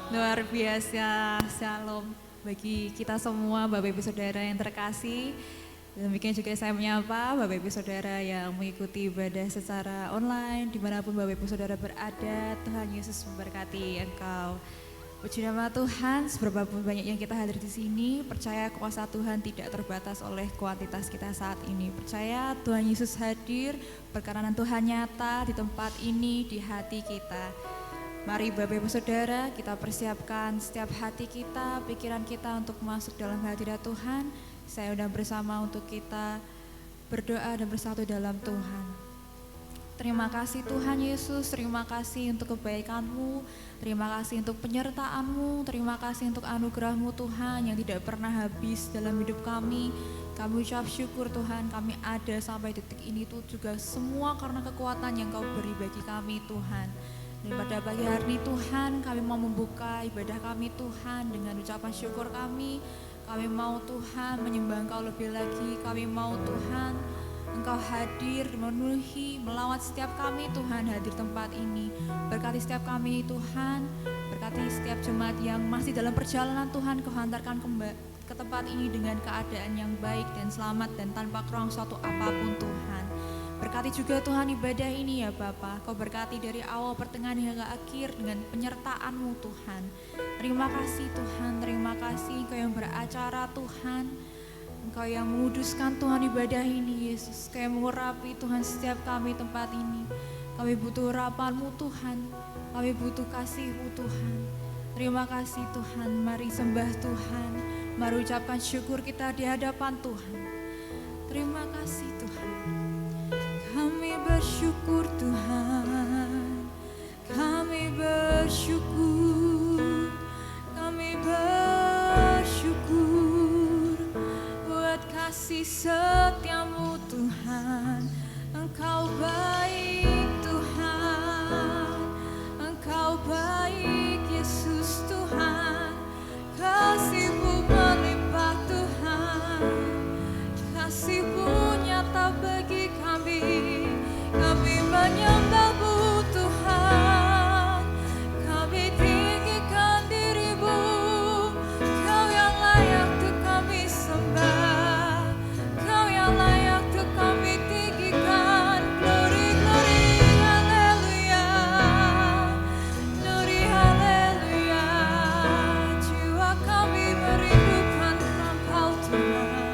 Luar biasa, shalom bagi kita semua Bapak Ibu Saudara yang terkasih. Demikian juga saya menyapa Bapak Ibu Saudara yang mengikuti ibadah secara online dimanapun Bapak Ibu Saudara berada. Tuhan Yesus memberkati engkau. Puji nama Tuhan, seberapapun banyak yang kita hadir di sini, percaya kuasa Tuhan tidak terbatas oleh kuantitas kita saat ini. Percaya Tuhan Yesus hadir, perkenanan Tuhan nyata di tempat ini, di hati kita. Mari Bapak Ibu Saudara, kita persiapkan setiap hati kita, pikiran kita untuk masuk dalam hadirat Tuhan. Saya undang bersama untuk kita berdoa dan bersatu dalam Tuhan. Terima kasih Tuhan Yesus, terima kasih untuk kebaikan-Mu, terima kasih untuk penyertaan-Mu, terima kasih untuk anugerah-Mu Tuhan yang tidak pernah habis dalam hidup kami. Kami ucap syukur Tuhan, kami ada sampai detik ini tuh juga semua karena kekuatan yang Kau beri bagi kami Tuhan. Dan pada pagi hari ini Tuhan, kami mau membuka ibadah kami Tuhan dengan ucapan syukur kami. Kami mau Tuhan menyembah Engkau lebih lagi. Kami mau Tuhan Engkau hadir, memenuhi, melawat setiap kami Tuhan hadir tempat ini. Berkati setiap kami Tuhan, berkati setiap jemaat yang masih dalam perjalanan Tuhan. Kau hantarkan ke tempat ini dengan keadaan yang baik dan selamat dan tanpa kurang suatu apapun Tuhan. Berkati juga Tuhan ibadah ini ya Bapa. Kau berkati dari awal pertengahan hingga akhir dengan penyertaan-Mu Tuhan. Terima kasih Tuhan, terima kasih Engkau yang beracara Tuhan. Engkau yang menguduskan Tuhan ibadah ini Yesus. Engkau yang mengurapi Tuhan setiap kami tempat ini. Kami butuh urapan-Mu Tuhan, kami butuh kasih-Mu Tuhan. Terima kasih Tuhan, mari sembah Tuhan. Mari ucapkan syukur kita di hadapan Tuhan. Terima kasih Tuhan. Kami bersyukur Tuhan, kami bersyukur, kami bersyukur buat kasih setia-Mu Tuhan. Engkau baik Tuhan, Engkau baik Yesus Tuhan. Kasih-Mu melimpah Tuhan, kasih-Mu nyata bagi kami. Kami menyembah-Mu Tuhan, kami tinggikan diri-Mu. Kau yang layak untuk kami sembah, Kau yang layak untuk kami tinggikan. Glory, glory, haleluya, glory, haleluya. Jiwa kami merindukan Engkau Tuhan.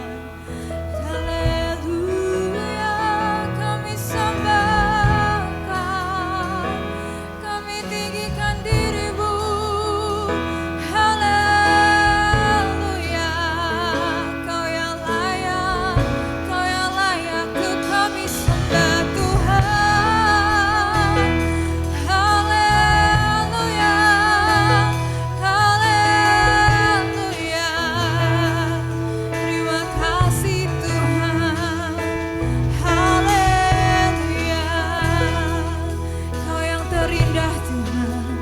Haleluya, kami sembah Engkau, kami tinggikan diri-Mu. Haleluya, Kau yang layak untuk kami sembah Tuhan. Haleluya, haleluya. Terima kasih Tuhan. Haleluya. Kau yang terindah Tuhan,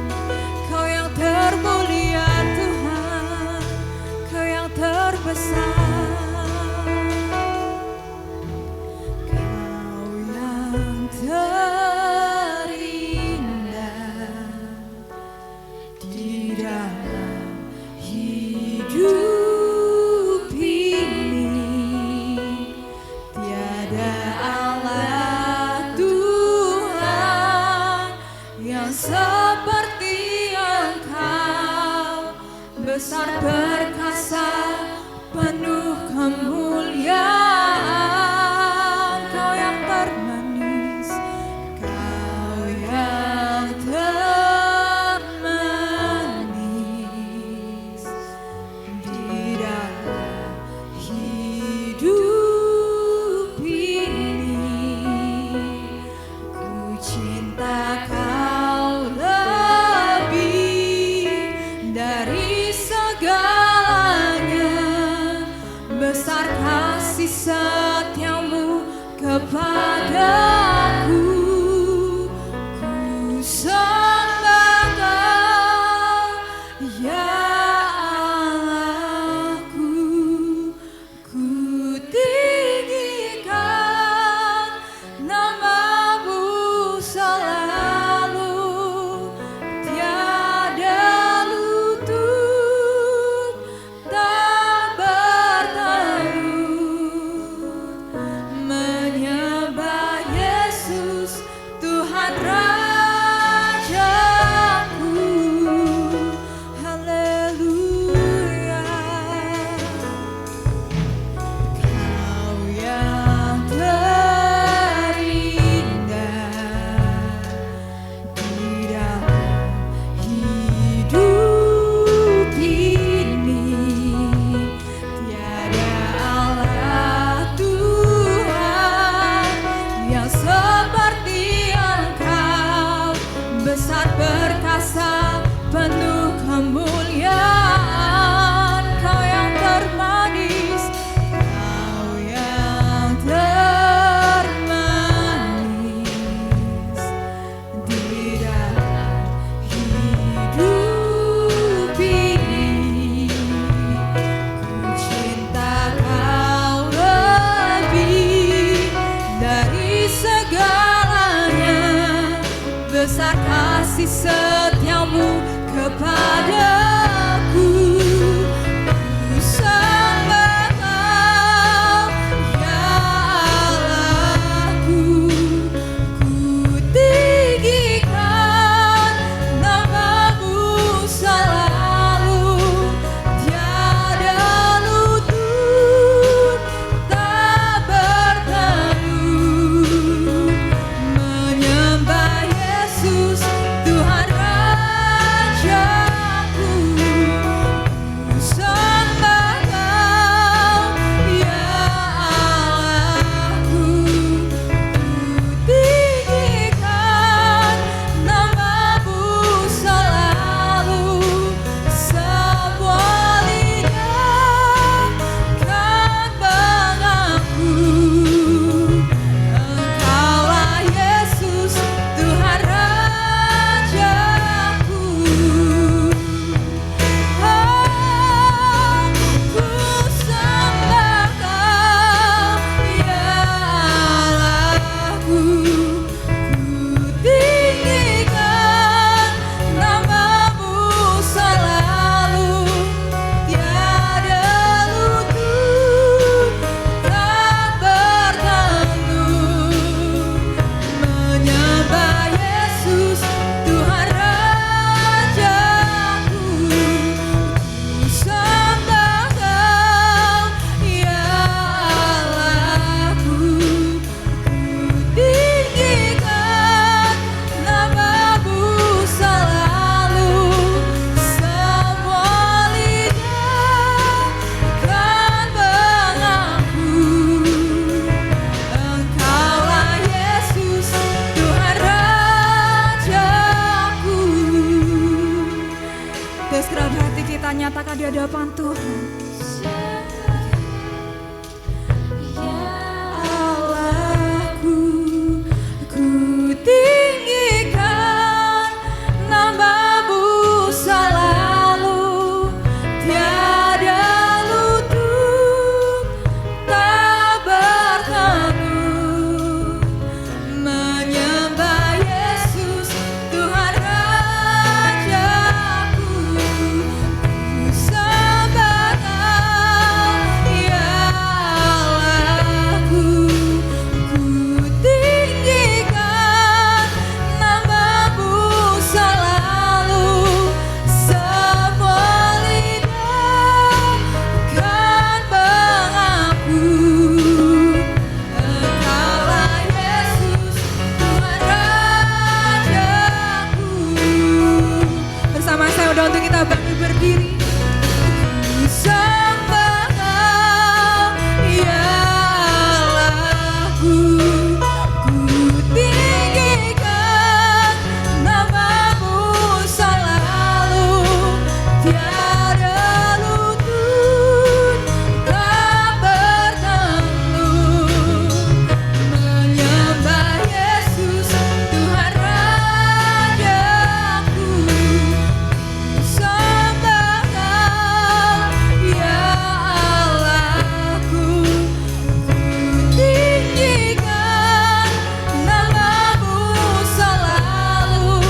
Kau yang termulia Tuhan, Kau yang terbesar. Kau yang terindah di dalam hidup ini. Tiada Allah Tuhan yang seperti Engkau, besar perkasa, penuh kemuliaan. Kau yang termanis, Kau yang termanis di dalam hidup ini. Ku cinta Kau lebih dari segalanya. Besar kasih setia-Mu kepadaku. Ku sembah Kau, ya Allahku. Ku tinggikan nama-Mu selalu. Tiada lupa kasih setiamu kepadaku. Ku sembah Kau, ya Allahku. Ku tinggikan nama-Mu selalu, tiada lutut tak berteduh. Menyembah Yesus Tuhan Rajaku. Ku sembah Kau, ya Allahku. Ku tinggikan nama-Mu selalu, semua lidah kan mengaku Engkaulah Yesus Tuhan Rajaku. Ku sembah Kau, ya Allahku. Ku tinggikan nama-Mu selalu, tiada lutut tak berteduh. Menyembah Yesus Tuhan Rajaku. Ku sembah Kau, ya Allahku. Ku tinggikan nama-Mu selalu, semua lidah kan mengaku Engkaulah Yesus Tuhan Rajaku. Terus dalam hati kita nyatakan di hadapan Tuhan. Ya Allahku, ku tinggikan nama-Mu selalu, tiada lutut tak berteduh. Menyembah Yesus Tuhan Rajaku. Ku sembah Kau, ya Allahku. Ku tinggikan nama-Mu selalu, semua lidah kan mengaku Engkaulah Yesus Tuhan Rajaku. Bersama saya udah untuk kita bangkit berdiri. Ku sembah Kau, ya Allahku. Ku tinggikan nama-Mu selalu, tiada lutut tak berteduh. Menyembah Yesus Tuhan Rajaku. Ku sembah Kau, ya Allahku. Ku tinggikan nama-Mu selalu,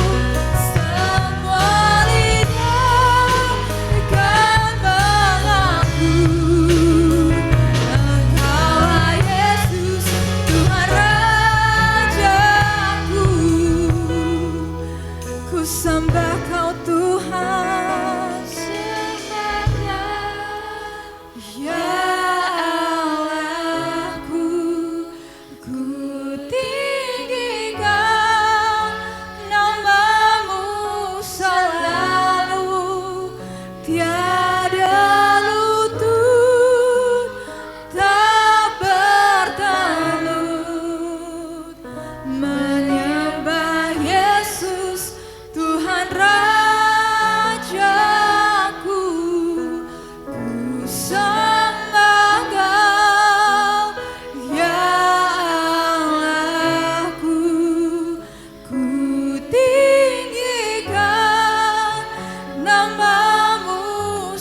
semua lidah kan mengaku Engkaulah Yesus Tuhan Rajaku. Ku sembah Kau Tuhan, ya Allahku. Ku tinggikan nama-Mu selalu, tiada lutut tak berteduh. Menyembah Yesus Tuhan Rajaku. Ku sembah Kau, ya Allahku. Ku tinggikan nama-Mu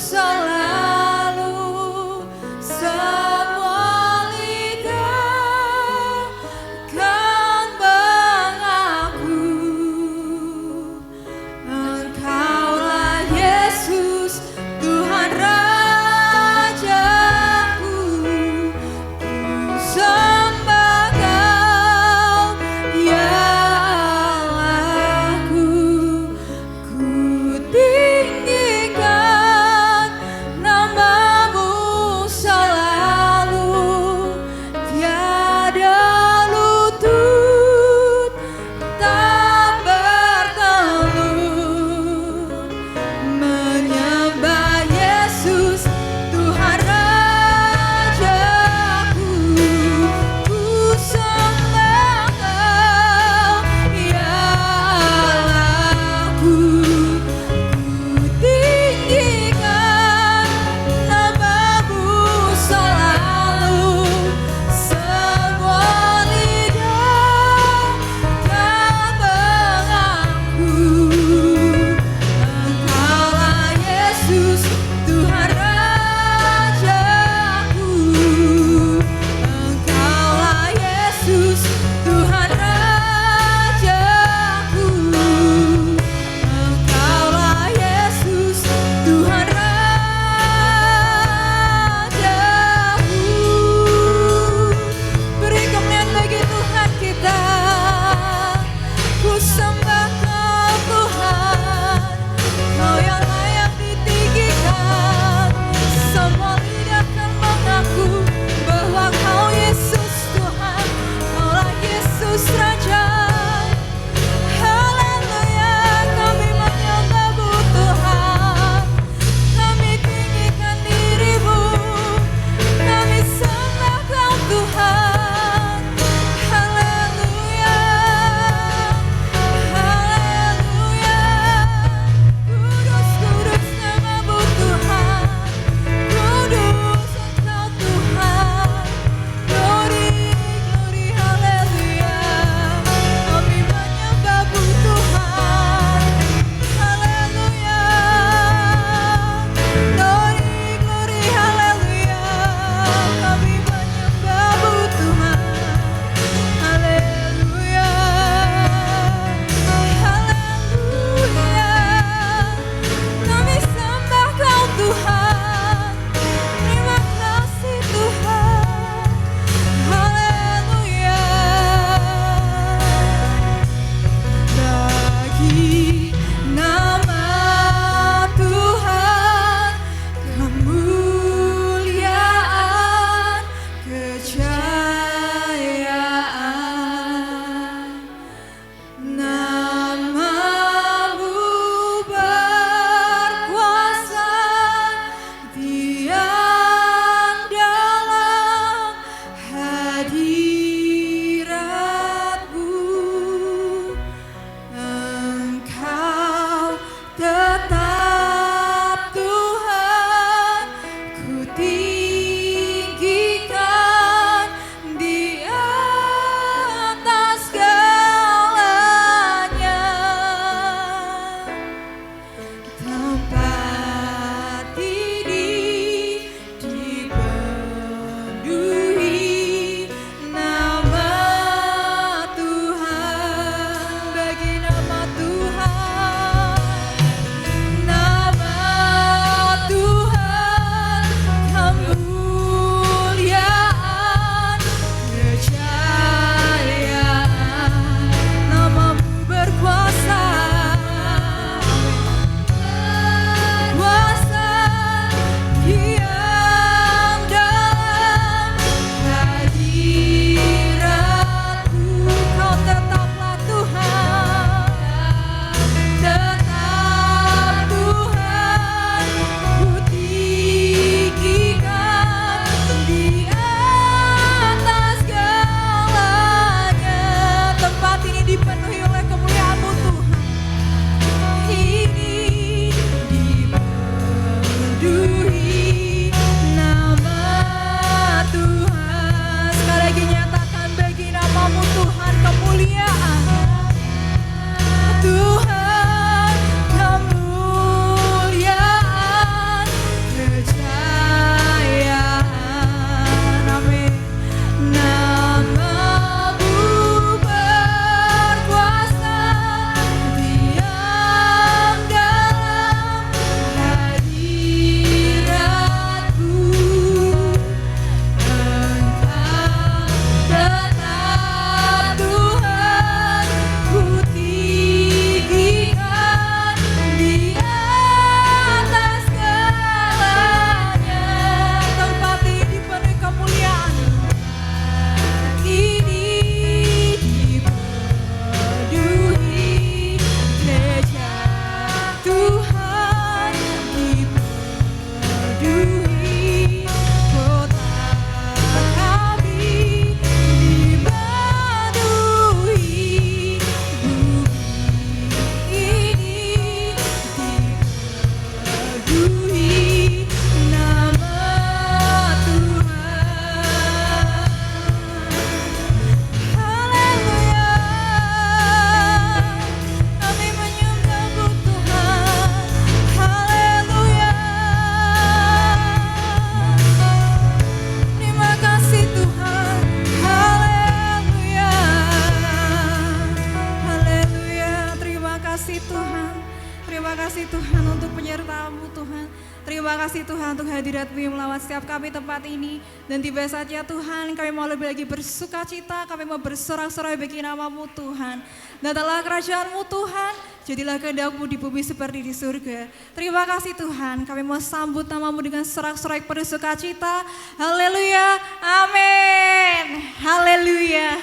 Terima kasih Tuhan untuk hadirat-Mu yang melawat setiap kami tempat ini. Dan tiba saatnya Tuhan kami mau lebih lagi bersuka cita, kami mau bersorak-sorai bagi nama-Mu Tuhan. Datanglah kerajaan-Mu Tuhan, jadilah kehendak-Mu di bumi seperti di surga. Terima kasih Tuhan, kami mau sambut nama-Mu dengan sorak-sorai bersuka cita. Haleluya, amin, haleluya.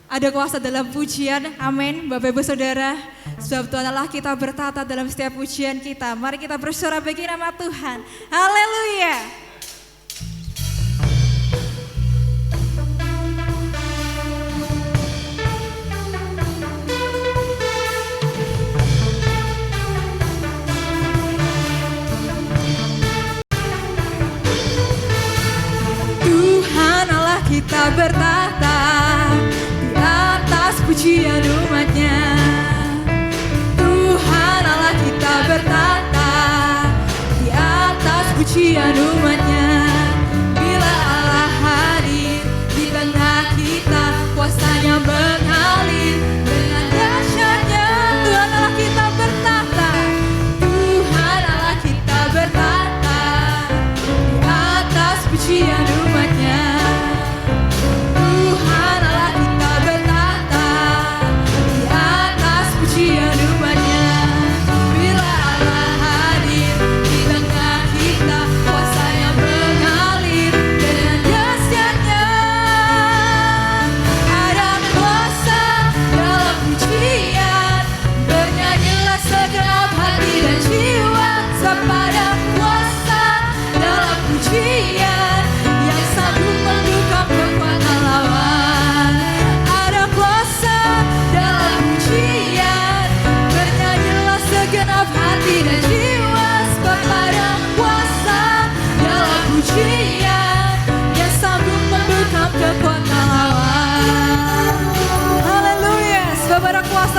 Ada kuasa dalam pujian, amin Bapak Ibu Saudara. Sebab Tuhan Allah kita bertata dalam setiap pujian kita. Mari kita bersorak bagi nama Tuhan. Haleluya. Tuhan Allah kita bertata pujian umatnya. Tuhan Allah kita bertata di atas pujian umatnya. Bila Allah hadir di tengah kita, kuasanya mengalir dengan dahsyatnya. Tuhan Allah kita bertata, Tuhan Allah kita bertata di atas pujian umatnya.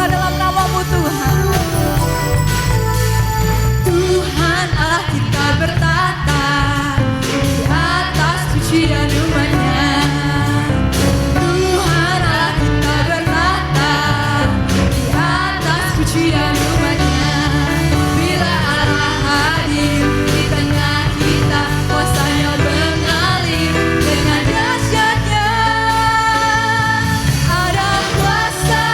Dalam nama-Mu Tuhan. Tuhan Allah kita bertata di atas pujian umatnya. Tuhan Allah kita bertata di atas pujian umatnya. Bila Allah hadir di tengah kita, kuasanya mengalir dengan dahsyatnya. Ada kuasa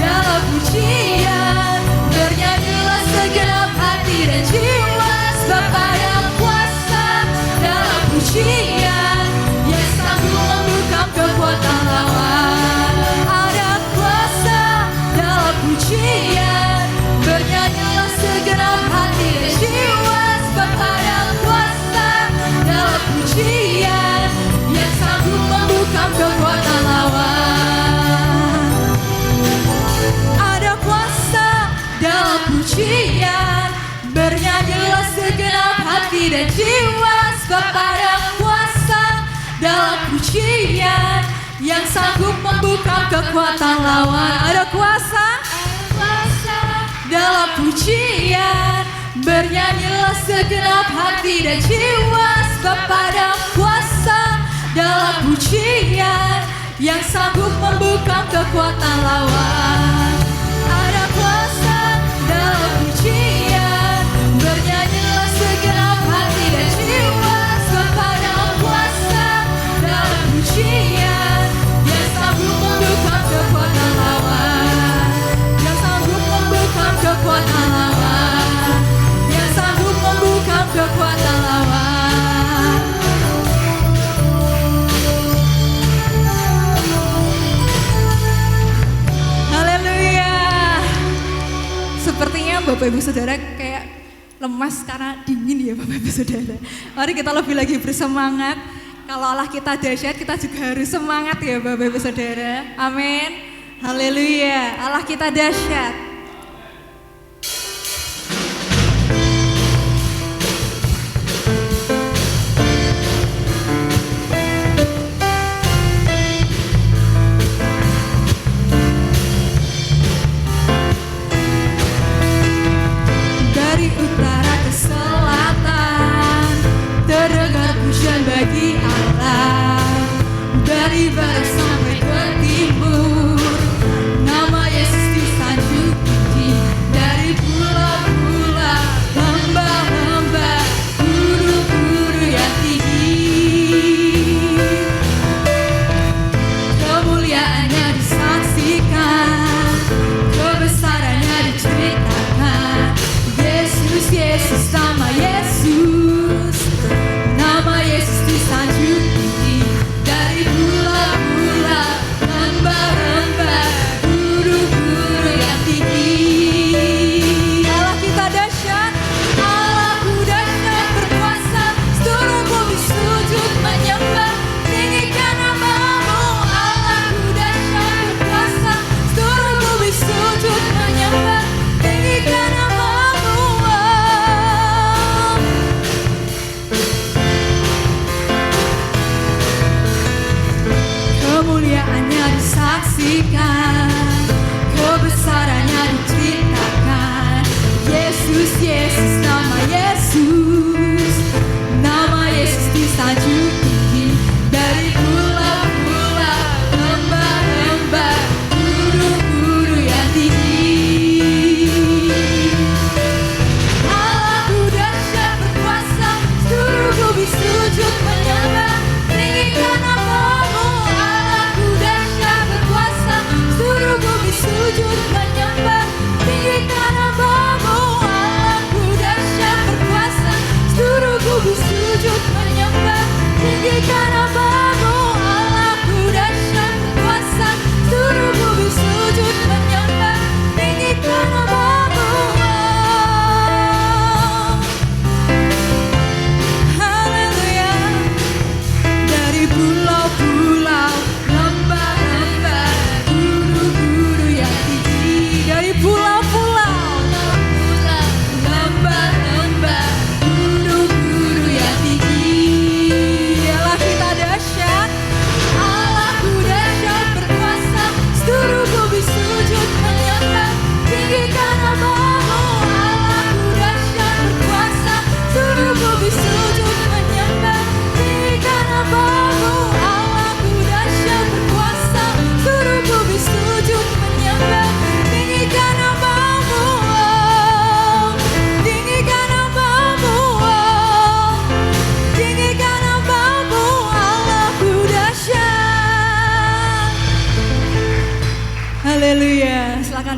dalam pujian, bernyanyilah segenap hati dan jiwa. Sebab ada kuasa dalam pujian yang sanggup membungkam kekuatan lawan. Ada kuasa dalam pujian, bernyanyilah segenap hati dan jiwa. Sebab ada kuasa dalam pujian yang sanggup membungkam kekuatan lawan. Ada kuasa dalam pujian, bernyanyilah segenap hati dan jiwa. Sebab ada kuasa dalam pujian yang sanggup membungkam kekuatan lawan. Ada kuasa dalam pujian, bernyanyilah segenap hati dan jiwa. Sebab ada kuasa dalam pujian yang sanggup membungkam kekuatan lawan. Ada kuasa dalam pujian, bernyanyilah segenap hati dan jiwa. Sebab ada kuasa dalam pujian yang sanggup membungkam kekuatan lawan. Yang sanggup membungkam kekuatan lawan. Yang sanggup membungkam kekuatan lawan. Haleluya. Sepertinya Bapak Ibu Saudara kayak lemas karena dingin ya Bapak Ibu Saudara. Mari kita lebih lagi bersemangat. Kalau Allah kita dahsyat, kita juga harus semangat ya Bapak Ibu Saudara. Amin. Haleluya. Allah kita dahsyat. Dari utara ke selatan terdengar pujian bagi Allah. Dari barat sampai ke timur, nama Yesus disanjung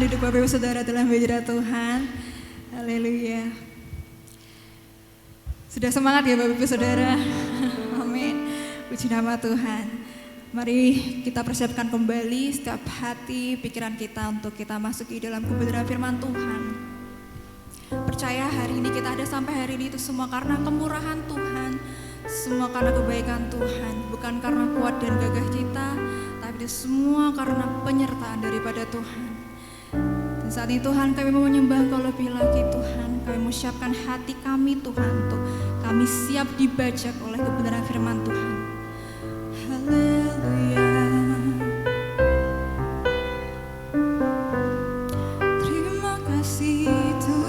hidup Bapak Ibu Saudara dalam hadirat Tuhan. Haleluya. Sudah semangat ya Bapak Ibu Saudara? Amin. Puji nama Tuhan. Mari kita persiapkan kembali setiap hati, pikiran kita untuk kita masuk di dalam kebenaran firman Tuhan. Percaya hari ini kita ada sampai hari ini itu semua karena kemurahan Tuhan, semua karena kebaikan Tuhan, bukan karena kuat dan gagah kita, tapi itu semua karena penyertaan daripada Tuhan. Dan saat ini Tuhan, kami mau menyembah Kau lebih lagi Tuhan. Kami mau siapkan hati kami Tuhan, untuk kami siap dibajak oleh kebenaran firman Tuhan. Haleluya. Terima kasih Tuhan.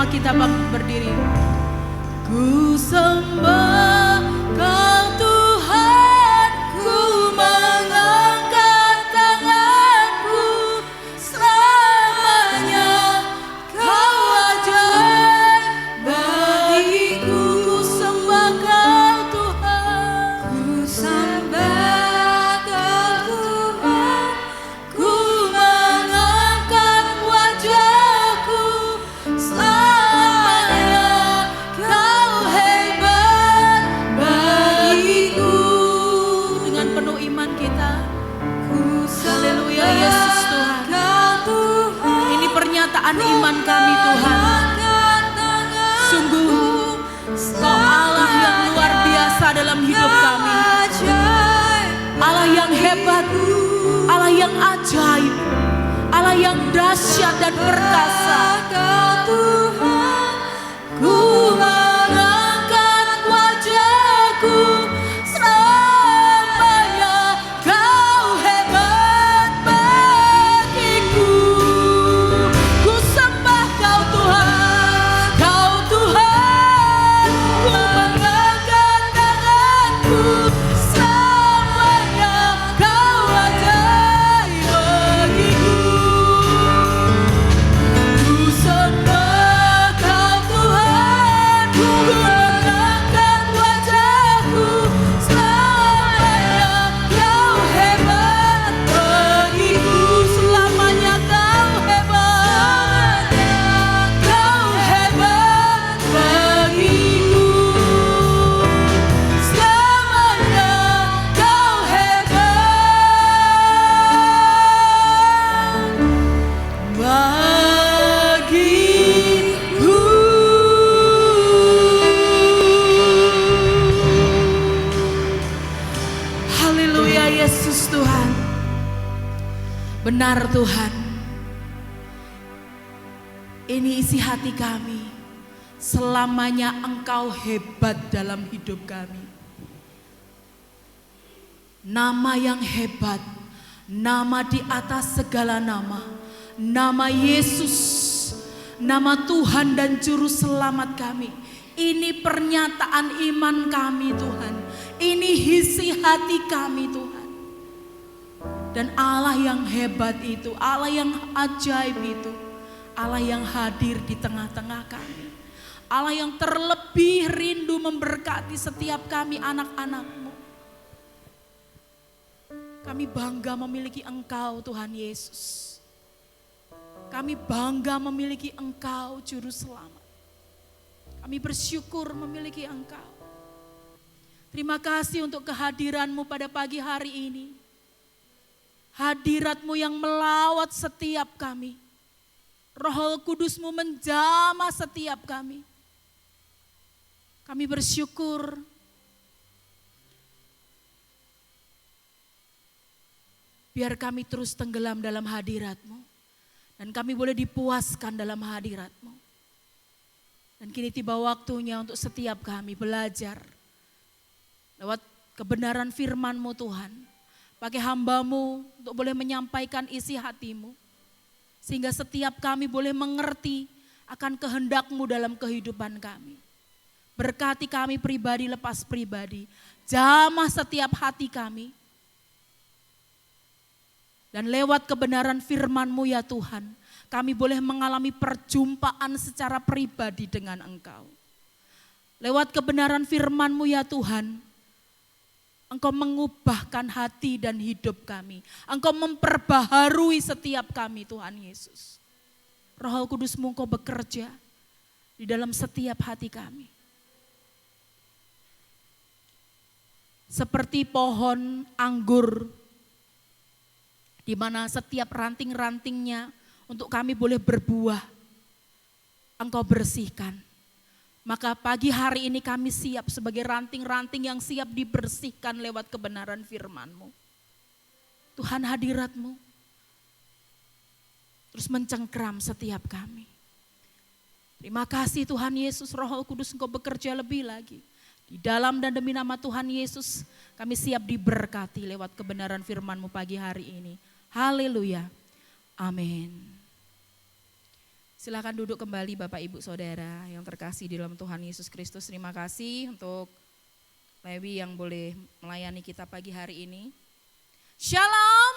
Kita berdiri. Ku sembah Kau Tuhan, ku mengangkat tanganku, selamanya Kau ajaib bagiku. Ku sembah Kau Tuhan, ku sembah Kau Tuhan, ku mengangkat wajahku, iman kami Tuhan. Sungguh Kau Allah yang luar biasa dalam hidup kami, Allah yang hebat, Allah yang ajaib, Allah yang dahsyat dan perkasa. Ku mengangkat wajahku, selamanya Kau hebat bagiku. Ku sembah Kau Tuhan, Kau Tuhan, ku mengangkat tanganku, selamanya Kau ajaib bagiku. Ku sembah Kau Tuhan, ku mengangkat wajahku, selamanya Kau hebat bagiku. Selamanya Kau hebat, Kau hebat bagiku. Selamanya Kau hebat bagiku. Haleluya Yesus Tuhan. Benar Tuhan. Ini isi hati kami. Selamanya Engkau hebat dalam hidup kami. Nama yang hebat, nama di atas segala nama, nama Yesus, nama Tuhan dan Juru Selamat kami. Ini pernyataan iman kami Tuhan. Ini isi hati kami Tuhan. Dan Allah yang hebat itu, Allah yang ajaib itu, Allah yang hadir di tengah-tengah kami, Allah yang terlebih rindu memberkati setiap kami anak-anak-Mu. Kami bangga memiliki Engkau Tuhan Yesus. Kami bangga memiliki Engkau Juru Selamat. Kami bersyukur memiliki Engkau. Terima kasih untuk kehadiran-Mu pada pagi hari ini. Hadirat-Mu yang melawat setiap kami. Roh Kudus-Mu menjamah setiap kami. Kami bersyukur. Biar kami terus tenggelam dalam hadirat-Mu. Dan kami boleh dipuaskan dalam hadirat-Mu. Dan kini tiba waktunya untuk setiap kami belajar. Lewat kebenaran firman-Mu Tuhan. Pakai hamba-Mu untuk boleh menyampaikan isi hati-Mu. Sehingga setiap kami boleh mengerti akan kehendak-Mu dalam kehidupan kami. Berkati kami pribadi lepas pribadi. Jamah setiap hati kami. Dan lewat kebenaran firman-Mu ya Tuhan, kami boleh mengalami perjumpaan secara pribadi dengan Engkau. Lewat kebenaran firman-Mu ya Tuhan, Engkau mengubahkan hati dan hidup kami. Engkau memperbaharui setiap kami Tuhan Yesus. Roh Kudus-Mu Engkau bekerja di dalam setiap hati kami. Seperti pohon anggur di mana setiap ranting-rantingnya untuk kami boleh berbuah, Engkau bersihkan. Maka pagi hari ini kami siap sebagai ranting-ranting yang siap dibersihkan lewat kebenaran firman-Mu. Tuhan, hadirat-Mu terus mencengkram setiap kami. Terima kasih Tuhan Yesus, Roh Kudus Engkau bekerja lebih lagi. Di dalam dan demi nama Tuhan Yesus kami siap diberkati lewat kebenaran firman-Mu pagi hari ini. Haleluya. Amin. Silakan duduk kembali Bapak Ibu Saudara yang terkasih di dalam Tuhan Yesus Kristus. Terima kasih untuk Lewi yang boleh melayani kita pagi hari ini. Shalom.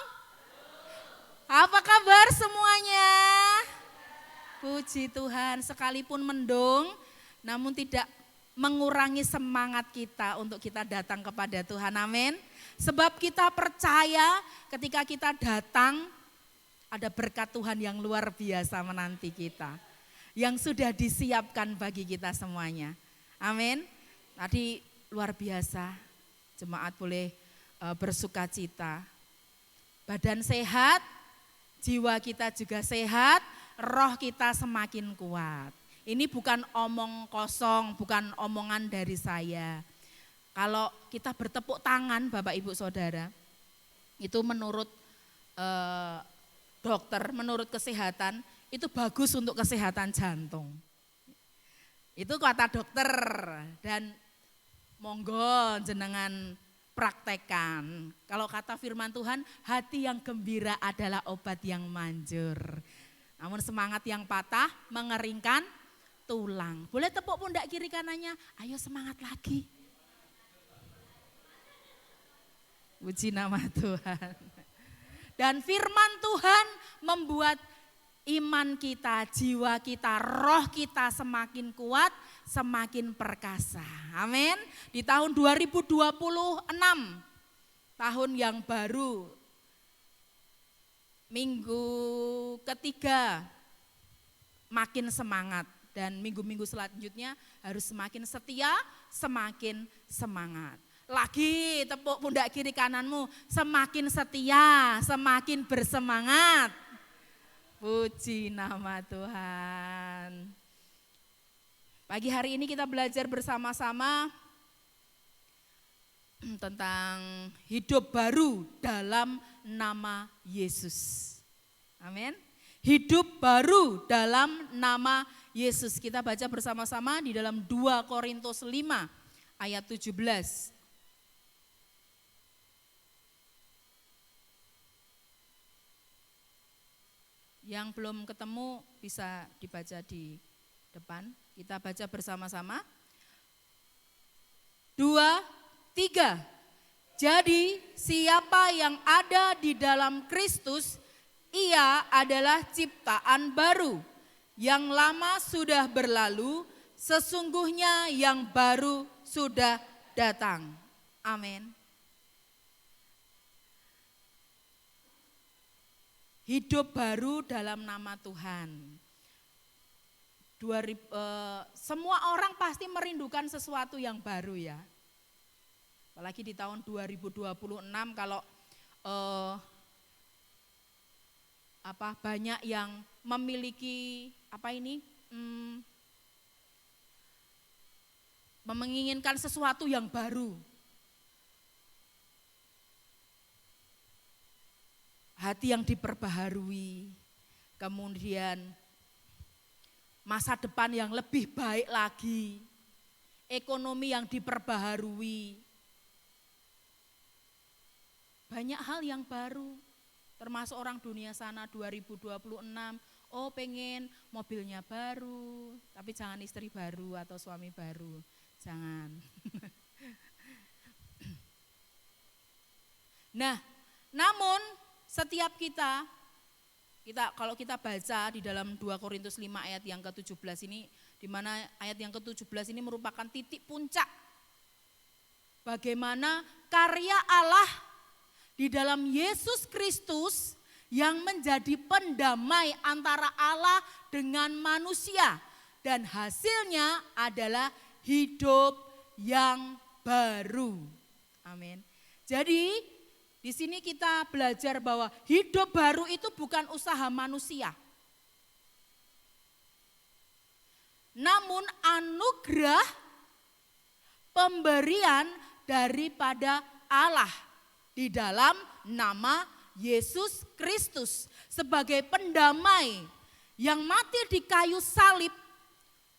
Apa kabar semuanya? Puji Tuhan, sekalipun mendung namun tidak mengurangi semangat kita untuk kita datang kepada Tuhan. Amin. Sebab kita percaya ketika kita datang ada berkat Tuhan yang luar biasa menanti kita. Yang sudah disiapkan bagi kita semuanya. Amin. Tadi luar biasa jemaat boleh bersuka cita. Badan sehat, jiwa kita juga sehat, roh kita semakin kuat. Ini bukan omong kosong, bukan omongan dari saya. Kalau kita bertepuk tangan Bapak Ibu Saudara, itu menurut dokter, menurut kesehatan, itu bagus untuk kesehatan jantung. Itu kata dokter dan monggo jenengan praktekkan. Kalau kata firman Tuhan, hati yang gembira adalah obat yang manjur. Namun semangat yang patah mengeringkan tulang. Boleh tepuk pundak kiri kanannya, ayo semangat lagi. Puji nama Tuhan. Dan firman Tuhan membuat iman kita, jiwa kita, roh kita semakin kuat, semakin perkasa. Amin. Di tahun 2026, tahun yang baru, minggu ketiga, makin semangat. Dan minggu-minggu selanjutnya harus semakin setia, semakin semangat. Lagi tepuk pundak kiri kananmu, semakin setia, semakin bersemangat. Puji nama Tuhan. Pagi hari ini kita belajar bersama-sama tentang hidup baru dalam nama Yesus. Amin. Hidup baru dalam nama Yesus. Kita baca bersama-sama di dalam 2 Korintus 5 ayat 17. Yang belum ketemu bisa dibaca di depan. Kita baca bersama-sama. 2, 3. Jadi siapa yang ada di dalam Kristus, ia adalah ciptaan baru. Yang lama sudah berlalu, sesungguhnya yang baru sudah datang. Amin. Hidup baru dalam nama Tuhan. Semua orang pasti merindukan sesuatu yang baru ya. Apalagi di tahun 2026 kalau banyak yang memiliki menginginkan sesuatu yang baru. Hati yang diperbaharui, kemudian masa depan yang lebih baik lagi, ekonomi yang diperbaharui. Banyak hal yang baru, termasuk orang dunia sana 2026, pengen mobilnya baru, tapi jangan istri baru atau suami baru, jangan. Nah, namun setiap kita kalau kita baca di dalam 2 Korintus 5 ayat yang ke-17 ini, di mana ayat yang ke-17 ini merupakan titik puncak bagaimana karya Allah di dalam Yesus Kristus yang menjadi pendamai antara Allah dengan manusia. Dan hasilnya adalah hidup yang baru. Amin. Jadi di sini kita belajar bahwa hidup baru itu bukan usaha manusia. Namun anugerah pemberian daripada Allah di dalam nama Yesus Kristus sebagai pendamai yang mati di kayu salib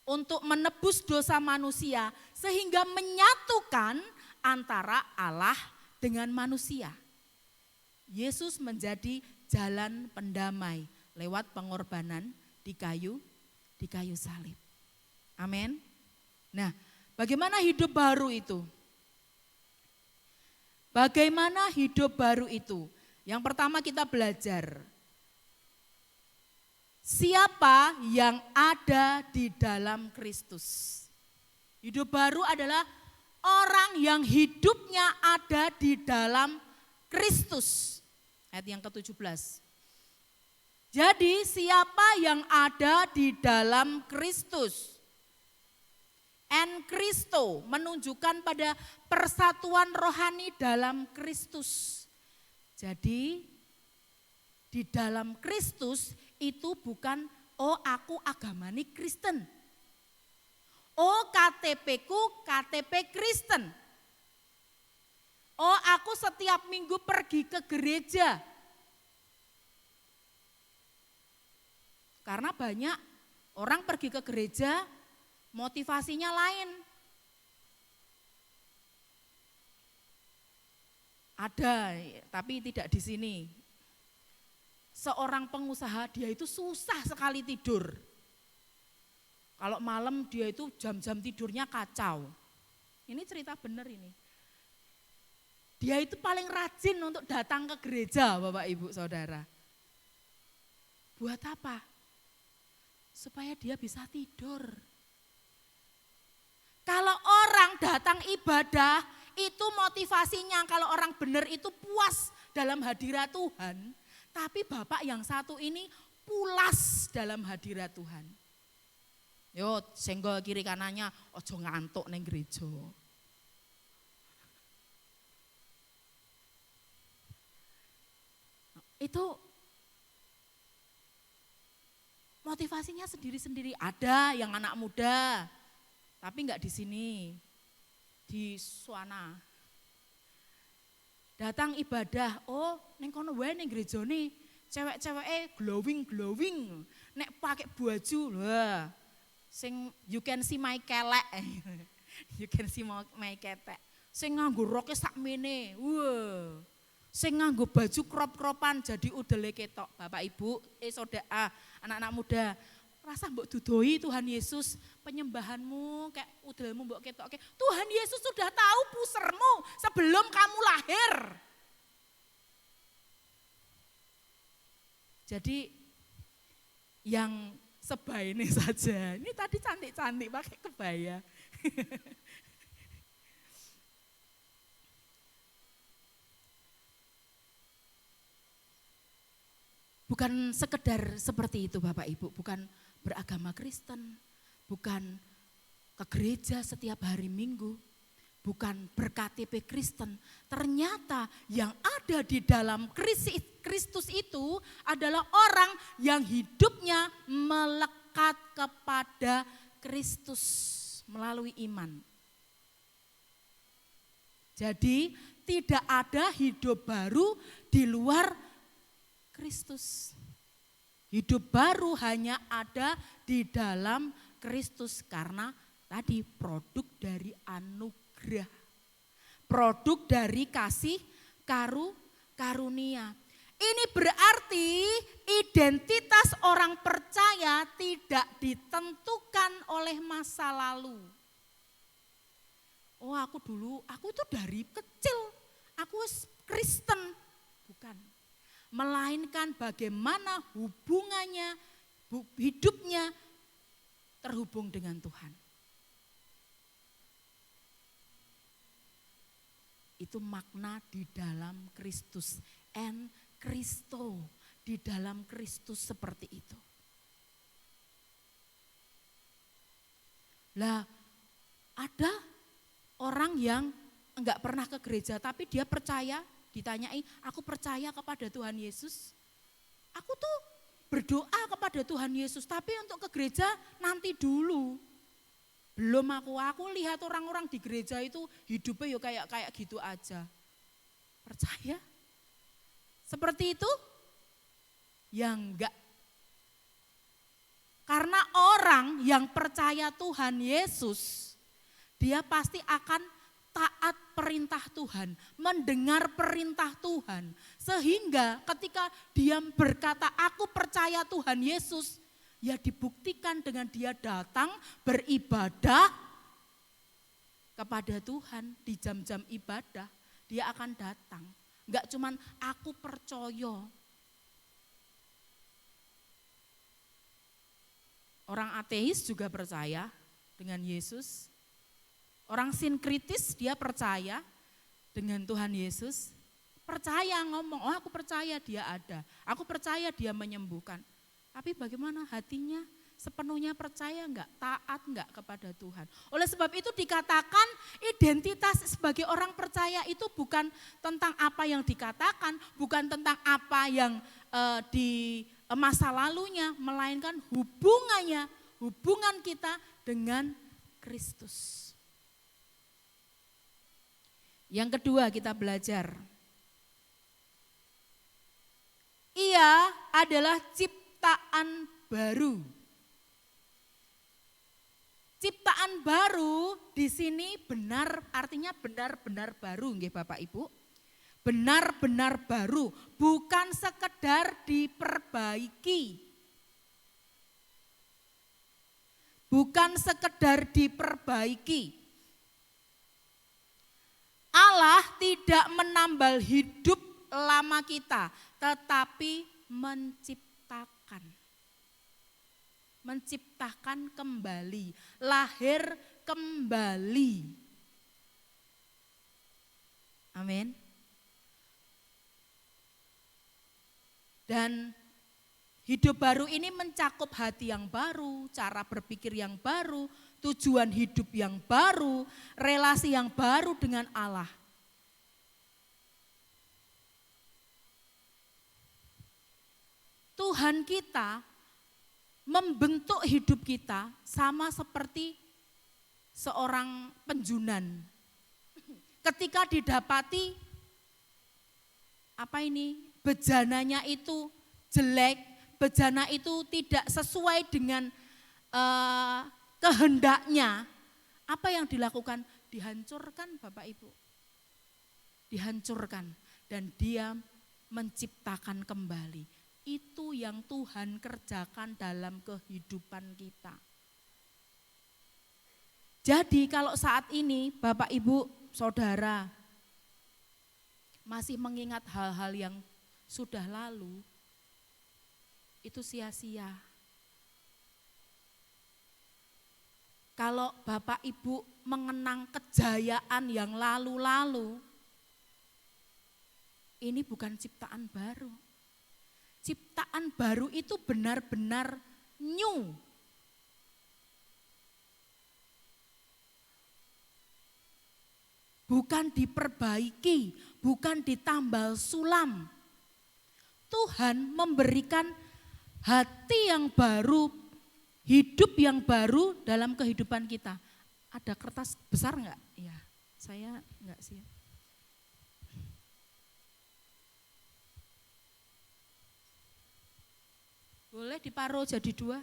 untuk menebus dosa manusia sehingga menyatukan antara Allah dengan manusia. Yesus menjadi jalan pendamai lewat pengorbanan di kayu salib. Amin. Nah, bagaimana hidup baru itu? Bagaimana hidup baru itu? Yang pertama kita belajar, siapa yang ada di dalam Kristus. Hidup baru adalah orang yang hidupnya ada di dalam Kristus. Ayat yang ke-17. Jadi siapa yang ada di dalam Kristus? En Kristo menunjukkan pada persatuan rohani dalam Kristus. Jadi di dalam Kristus itu bukan aku agamani Kristen. KTP ku KTP Kristen. Aku setiap minggu pergi ke gereja. Karena banyak orang pergi ke gereja motivasinya lain. Ada, tapi tidak di sini. Seorang pengusaha dia itu susah sekali tidur. Kalau malam dia itu jam-jam tidurnya kacau. Ini cerita benar ini. Dia itu paling rajin untuk datang ke gereja, Bapak Ibu Saudara. Buat apa? Supaya dia bisa tidur. Kalau orang datang ibadah, itu motivasinya kalau orang benar itu puas dalam hadirat Tuhan. Tapi Bapak yang satu ini pulas dalam hadirat Tuhan. Yo, senggol kiri kanannya, ojo ngantuk neng gereja. Itu motivasinya sendiri-sendiri. Ada yang anak muda, tapi enggak di sini, di Suwana. Datang ibadah, neng kono wae neng gereja nih, cewek-cewek glowing, nek pakai baju, wah, sing you can see my kelek, you can see my ketek, sing nganggo roke sakmene, wah, sing nganggo baju crop-cropan jadi udele ketok, Bapak Ibu, saudara, anak-anak muda. Rasa mbok dudoi Tuhan Yesus, penyembahanmu kayak udelmu mbok ketok. Tuhan Yesus sudah tahu pusermu sebelum kamu lahir. Jadi yang sebaya ini saja. Ini tadi cantik-cantik pakai kebaya. Bukan sekedar seperti itu Bapak Ibu, bukan beragama Kristen, bukan ke gereja setiap hari Minggu, bukan berKTP Kristen. Ternyata yang ada di dalam Kristus itu adalah orang yang hidupnya melekat kepada Kristus melalui iman. Jadi tidak ada hidup baru di luar Kristus. Hidup baru hanya ada di dalam Kristus karena tadi produk dari anugerah. Produk dari kasih karunia. Ini berarti identitas orang percaya tidak ditentukan oleh masa lalu. Aku itu dari kecil, aku Kristen. Bukan. Melainkan bagaimana hubungannya, hidupnya terhubung dengan Tuhan. Itu makna di dalam Kristus. En Kristo, di dalam Kristus seperti itu. Lah, ada orang yang enggak pernah ke gereja tapi dia percaya, ditanyai, aku percaya kepada Tuhan Yesus. Aku tuh berdoa kepada Tuhan Yesus, tapi untuk ke gereja nanti dulu. Belum aku lihat orang-orang di gereja itu hidupnya ya kayak gitu aja. Percaya? Seperti itu? Ya enggak. Karena orang yang percaya Tuhan Yesus, dia pasti akan taat perintah Tuhan, mendengar perintah Tuhan. Sehingga ketika dia berkata, aku percaya Tuhan Yesus, ya dibuktikan dengan dia datang beribadah kepada Tuhan di jam-jam ibadah. Dia akan datang. Enggak cuman aku percaya. Orang ateis juga percaya dengan Yesus. Orang sinkritis dia percaya dengan Tuhan Yesus. Percaya ngomong, oh aku percaya dia ada. Aku percaya dia menyembuhkan. Tapi bagaimana hatinya? Sepenuhnya percaya enggak? Taat enggak kepada Tuhan? Oleh sebab itu dikatakan identitas sebagai orang percaya itu bukan tentang apa yang dikatakan, bukan tentang apa yang di masa lalunya, melainkan hubungan kita dengan Kristus. Yang kedua kita belajar. Ia adalah ciptaan baru. Ciptaan baru di sini benar artinya benar-benar baru nggih Bapak Ibu. Benar-benar baru, bukan sekedar diperbaiki. Bukan sekedar diperbaiki. Allah tidak menambal hidup lama kita, tetapi menciptakan kembali, lahir kembali. Amin. Dan hidup baru ini mencakup hati yang baru, cara berpikir yang baru, tujuan hidup yang baru, relasi yang baru dengan Allah. Tuhan kita membentuk hidup kita sama seperti seorang penjunan. Ketika didapati bejananya itu jelek, bejana itu tidak sesuai dengan kehendaknya, apa yang dilakukan? Dihancurkan Bapak Ibu. Dihancurkan dan dia menciptakan kembali. Itu yang Tuhan kerjakan dalam kehidupan kita. Jadi kalau saat ini Bapak Ibu Saudara masih mengingat hal-hal yang sudah lalu, itu sia-sia. Kalau Bapak Ibu mengenang kejayaan yang lalu-lalu, ini bukan ciptaan baru. Ciptaan baru itu benar-benar new. Bukan diperbaiki, bukan ditambal sulam. Tuhan memberikan hati yang baru, hidup yang baru dalam kehidupan kita. Ada kertas besar enggak? Ya, saya enggak sih. Boleh diparuh jadi 2?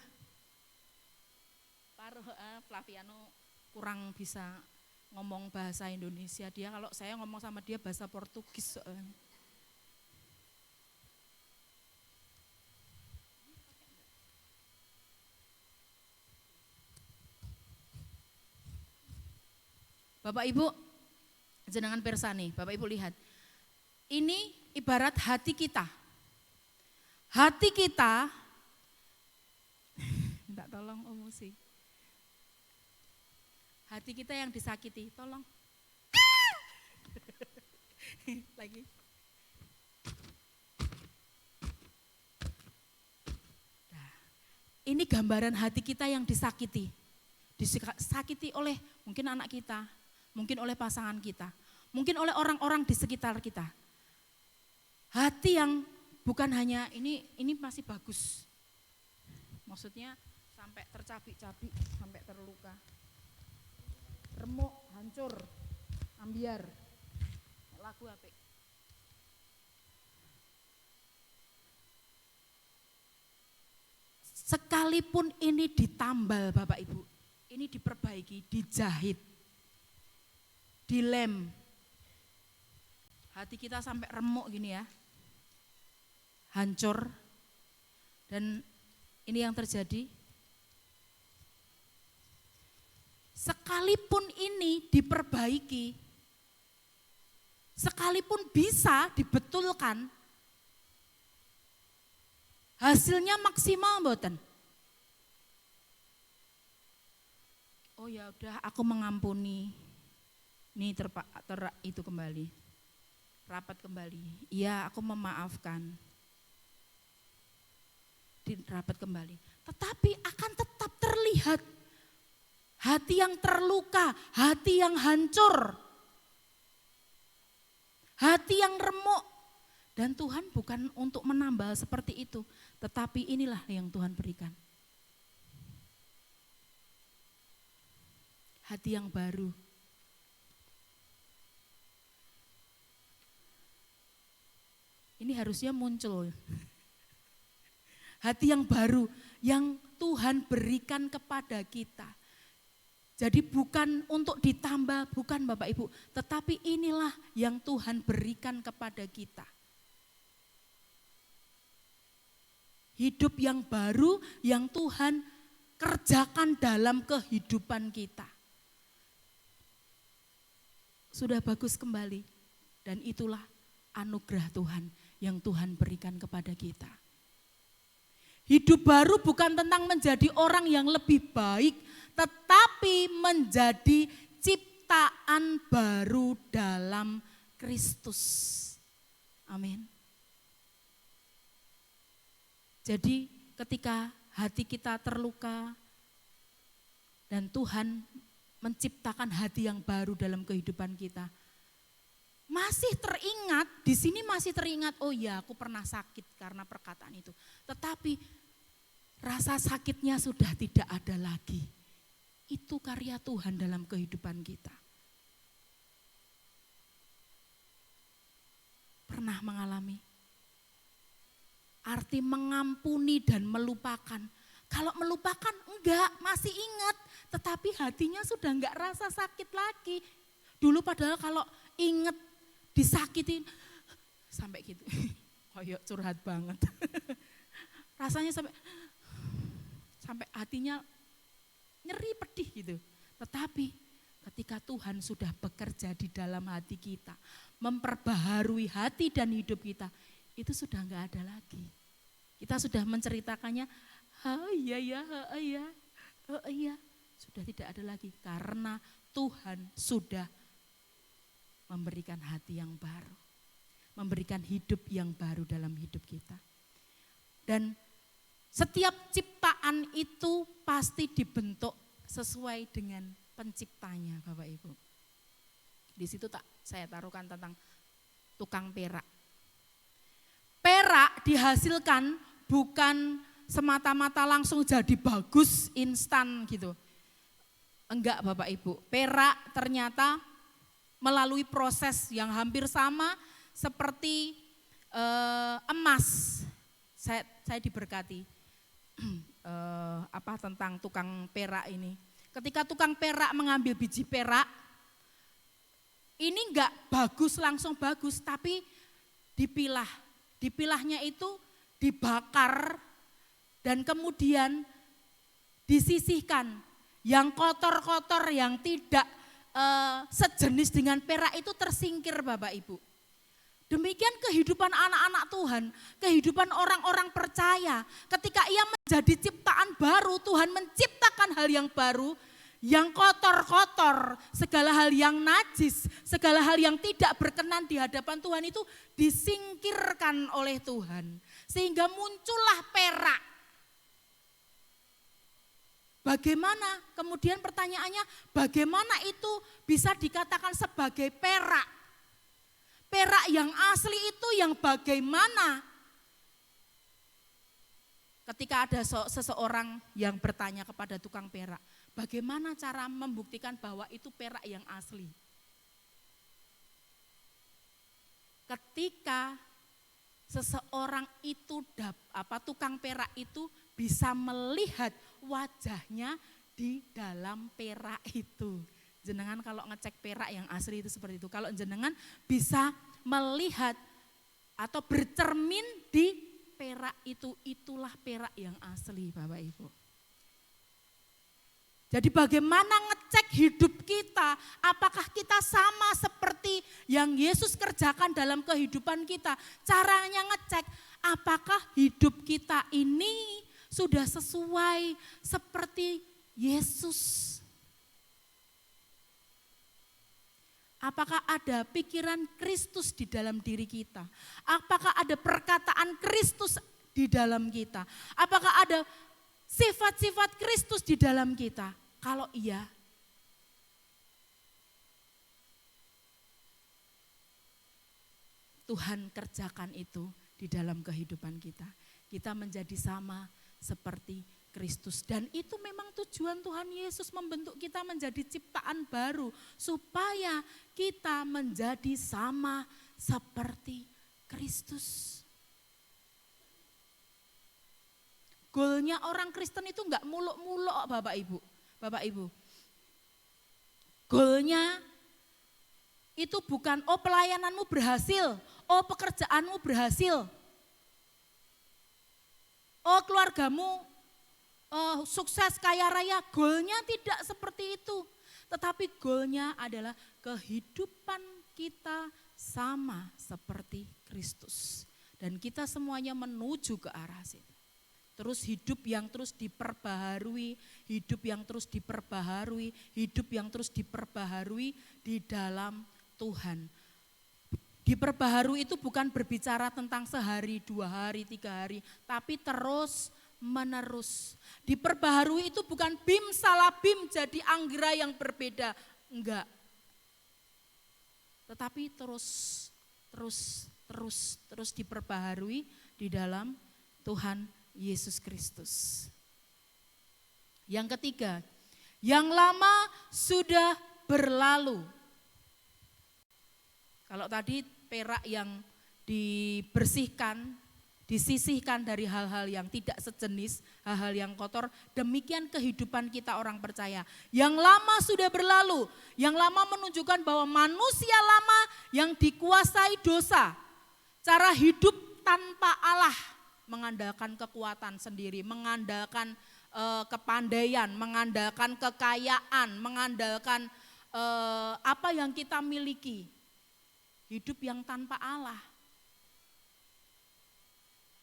Paruh, Flaviano kurang bisa ngomong bahasa Indonesia. Dia kalau saya ngomong sama dia bahasa Portugis soalnya. Bapak Ibu, jenengan persani, Bapak Ibu lihat. Ini ibarat hati kita. Hati kita, minta tolong emosi. Hati kita yang disakiti, tolong. Lagi. Nah, ini gambaran hati kita yang disakiti. Disakiti oleh mungkin anak kita, mungkin oleh pasangan kita, mungkin oleh orang-orang di sekitar kita. Hati yang bukan hanya ini masih bagus. Maksudnya sampai tercabik-cabik, sampai terluka. Remuk, hancur, ambiar. Lagu apik. Sekalipun ini ditambal Bapak Ibu, ini diperbaiki, dijahit, dilem. Hati kita sampai remuk gini ya, hancur. Dan ini yang terjadi. Sekalipun ini diperbaiki, sekalipun bisa dibetulkan, hasilnya maksimal mboten. Oh ya udah, aku mengampuni. Ini itu kembali. Rapat kembali. Iya, aku memaafkan. Rapat kembali. Tetapi akan tetap terlihat hati yang terluka, hati yang hancur, hati yang remuk. Dan Tuhan bukan untuk menambal seperti itu, tetapi inilah yang Tuhan berikan. Hati yang baru. Ini harusnya muncul. Hati yang baru yang Tuhan berikan kepada kita. Jadi bukan untuk ditambah, bukan Bapak Ibu, tetapi inilah yang Tuhan berikan kepada kita. Hidup yang baru yang Tuhan kerjakan dalam kehidupan kita. Sudah bagus kembali, dan itulah anugerah Tuhan yang Tuhan berikan kepada kita. Hidup baru bukan tentang menjadi orang yang lebih baik, tetapi menjadi ciptaan baru dalam Kristus. Amin. Jadi ketika hati kita terluka dan Tuhan menciptakan hati yang baru dalam kehidupan kita, masih teringat, di sini masih teringat, oh ya aku pernah sakit karena perkataan itu. Tetapi rasa sakitnya sudah tidak ada lagi. Itu karya Tuhan dalam kehidupan kita. Pernah mengalami? Arti mengampuni dan melupakan. Kalau melupakan enggak, masih ingat. Tetapi hatinya sudah enggak rasa sakit lagi. Dulu padahal kalau ingat disakitin, sampai gitu. Kayak curhat banget. Rasanya sampai hatinya nyeri pedih gitu. Tetapi ketika Tuhan sudah bekerja di dalam hati kita, memperbaharui hati dan hidup kita, itu sudah enggak ada lagi. Kita sudah menceritakannya, iya, sudah tidak ada lagi karena Tuhan sudah memberikan hati yang baru, memberikan hidup yang baru dalam hidup kita. Dan setiap ciptaan itu pasti dibentuk sesuai dengan penciptanya, Bapak Ibu. Di situ saya taruhkan tentang tukang perak. Perak dihasilkan bukan semata-mata langsung jadi bagus instan gitu. Enggak Bapak Ibu, perak ternyata melalui proses yang hampir sama seperti emas. Saya diberkati tentang tukang perak ini. Ketika tukang perak mengambil biji perak, ini enggak bagus langsung bagus, tapi dipilah. Dipilahnya itu dibakar dan kemudian disisihkan. Yang kotor-kotor, yang tidak sejenis dengan perak itu tersingkir Bapak Ibu. Demikian kehidupan anak-anak Tuhan, kehidupan orang-orang percaya. Ketika ia menjadi ciptaan baru, Tuhan menciptakan hal yang baru, yang kotor-kotor, segala hal yang najis, segala hal yang tidak berkenan di hadapan Tuhan itu disingkirkan oleh Tuhan. Sehingga muncullah perak. Bagaimana? Kemudian pertanyaannya, bagaimana itu bisa dikatakan sebagai perak? Perak yang asli itu yang bagaimana? Ketika ada seseorang yang bertanya kepada tukang perak, bagaimana cara membuktikan bahwa itu perak yang asli? Ketika seseorang itu tukang perak itu bisa melihat wajahnya di dalam perak itu. Jenengan kalau ngecek perak yang asli itu seperti itu. Kalau jenengan bisa melihat atau bercermin di perak itu, itulah perak yang asli Bapak Ibu. Jadi bagaimana ngecek hidup kita, apakah kita sama seperti yang Yesus kerjakan dalam kehidupan kita. Caranya ngecek, apakah hidup kita ini sudah sesuai seperti Yesus. Apakah ada pikiran Kristus di dalam diri kita? Apakah ada perkataan Kristus di dalam kita? Apakah ada sifat-sifat Kristus di dalam kita? Kalau iya, Tuhan kerjakan itu di dalam kehidupan kita. Kita menjadi sama seperti Kristus. Dan itu memang tujuan Tuhan Yesus membentuk kita menjadi ciptaan baru. Supaya kita menjadi sama seperti Kristus. Goalnya orang Kristen itu enggak muluk-muluk Bapak Ibu. Bapak Ibu. Goalnya itu bukan pelayananmu berhasil, pekerjaanmu berhasil. Keluargamu sukses kaya raya, goalnya tidak seperti itu. Tetapi goalnya adalah kehidupan kita sama seperti Kristus. Dan kita semuanya menuju ke arah situ. Terus hidup yang terus diperbaharui, hidup yang terus diperbaharui, hidup yang terus diperbaharui di dalam Tuhan. Diperbaharui itu bukan berbicara tentang sehari, 2 hari, 3 hari, tapi terus menerus. Diperbaharui itu bukan bim salah bim jadi anggra yang berbeda, enggak. Tetapi terus diperbaharui di dalam Tuhan Yesus Kristus. Yang ketiga, yang lama sudah berlalu. Kalau tadi perak yang dibersihkan, disisihkan dari hal-hal yang tidak sejenis, hal-hal yang kotor, demikian kehidupan kita orang percaya. Yang lama sudah berlalu, yang lama menunjukkan bahwa manusia lama yang dikuasai dosa, cara hidup tanpa Allah, mengandalkan kekuatan sendiri, mengandalkan kepandaian, mengandalkan kekayaan, mengandalkan apa yang kita miliki. Hidup yang tanpa Allah.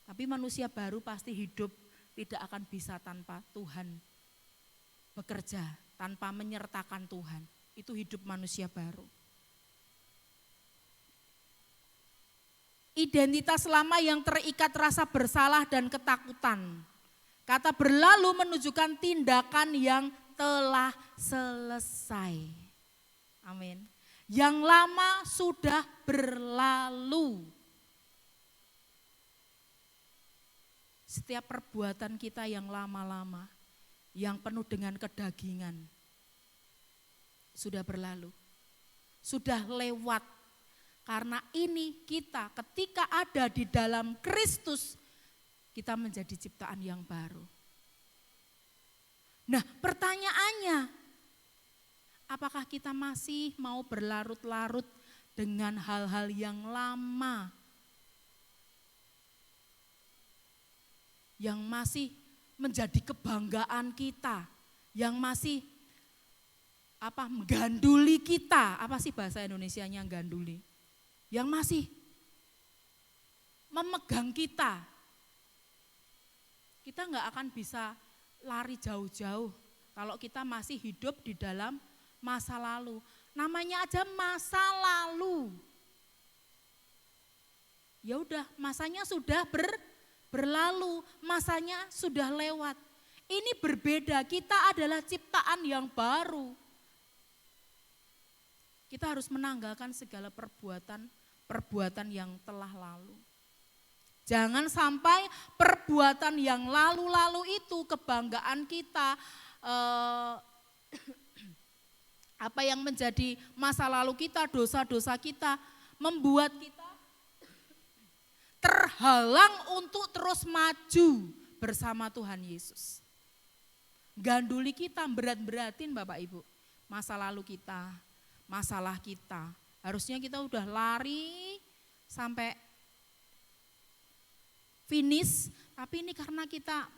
Tapi manusia baru pasti hidup tidak akan bisa tanpa Tuhan bekerja, tanpa menyertakan Tuhan. Itu hidup manusia baru. Identitas lama yang terikat rasa bersalah dan ketakutan. Kata berlalu menunjukkan tindakan yang telah selesai. Amin. Yang lama sudah berlalu. Setiap perbuatan kita yang lama-lama, yang penuh dengan kedagingan, sudah berlalu, sudah lewat. Karena ini kita ketika ada di dalam Kristus, kita menjadi ciptaan yang baru. Nah pertanyaannya, apakah kita masih mau berlarut-larut dengan hal-hal yang lama? Yang masih menjadi kebanggaan kita, yang masih mengganduli kita. Apa sih bahasa Indonesianya ganduli? Yang masih memegang kita. Kita enggak akan bisa lari jauh-jauh kalau kita masih hidup di dalam masa lalu. Namanya aja masa lalu. Ya udah, masanya sudah berlalu, masanya sudah lewat. Ini berbeda, kita adalah ciptaan yang baru. Kita harus menanggalkan segala perbuatan yang telah lalu. Jangan sampai perbuatan yang lalu-lalu itu, kebanggaan kita, apa yang menjadi masa lalu kita, dosa-dosa kita, membuat kita terhalang untuk terus maju bersama Tuhan Yesus. Ganduli kita, berat-beratin Bapak Ibu, masa lalu kita, masalah kita. Harusnya kita udah lari sampai finish, tapi ini karena kita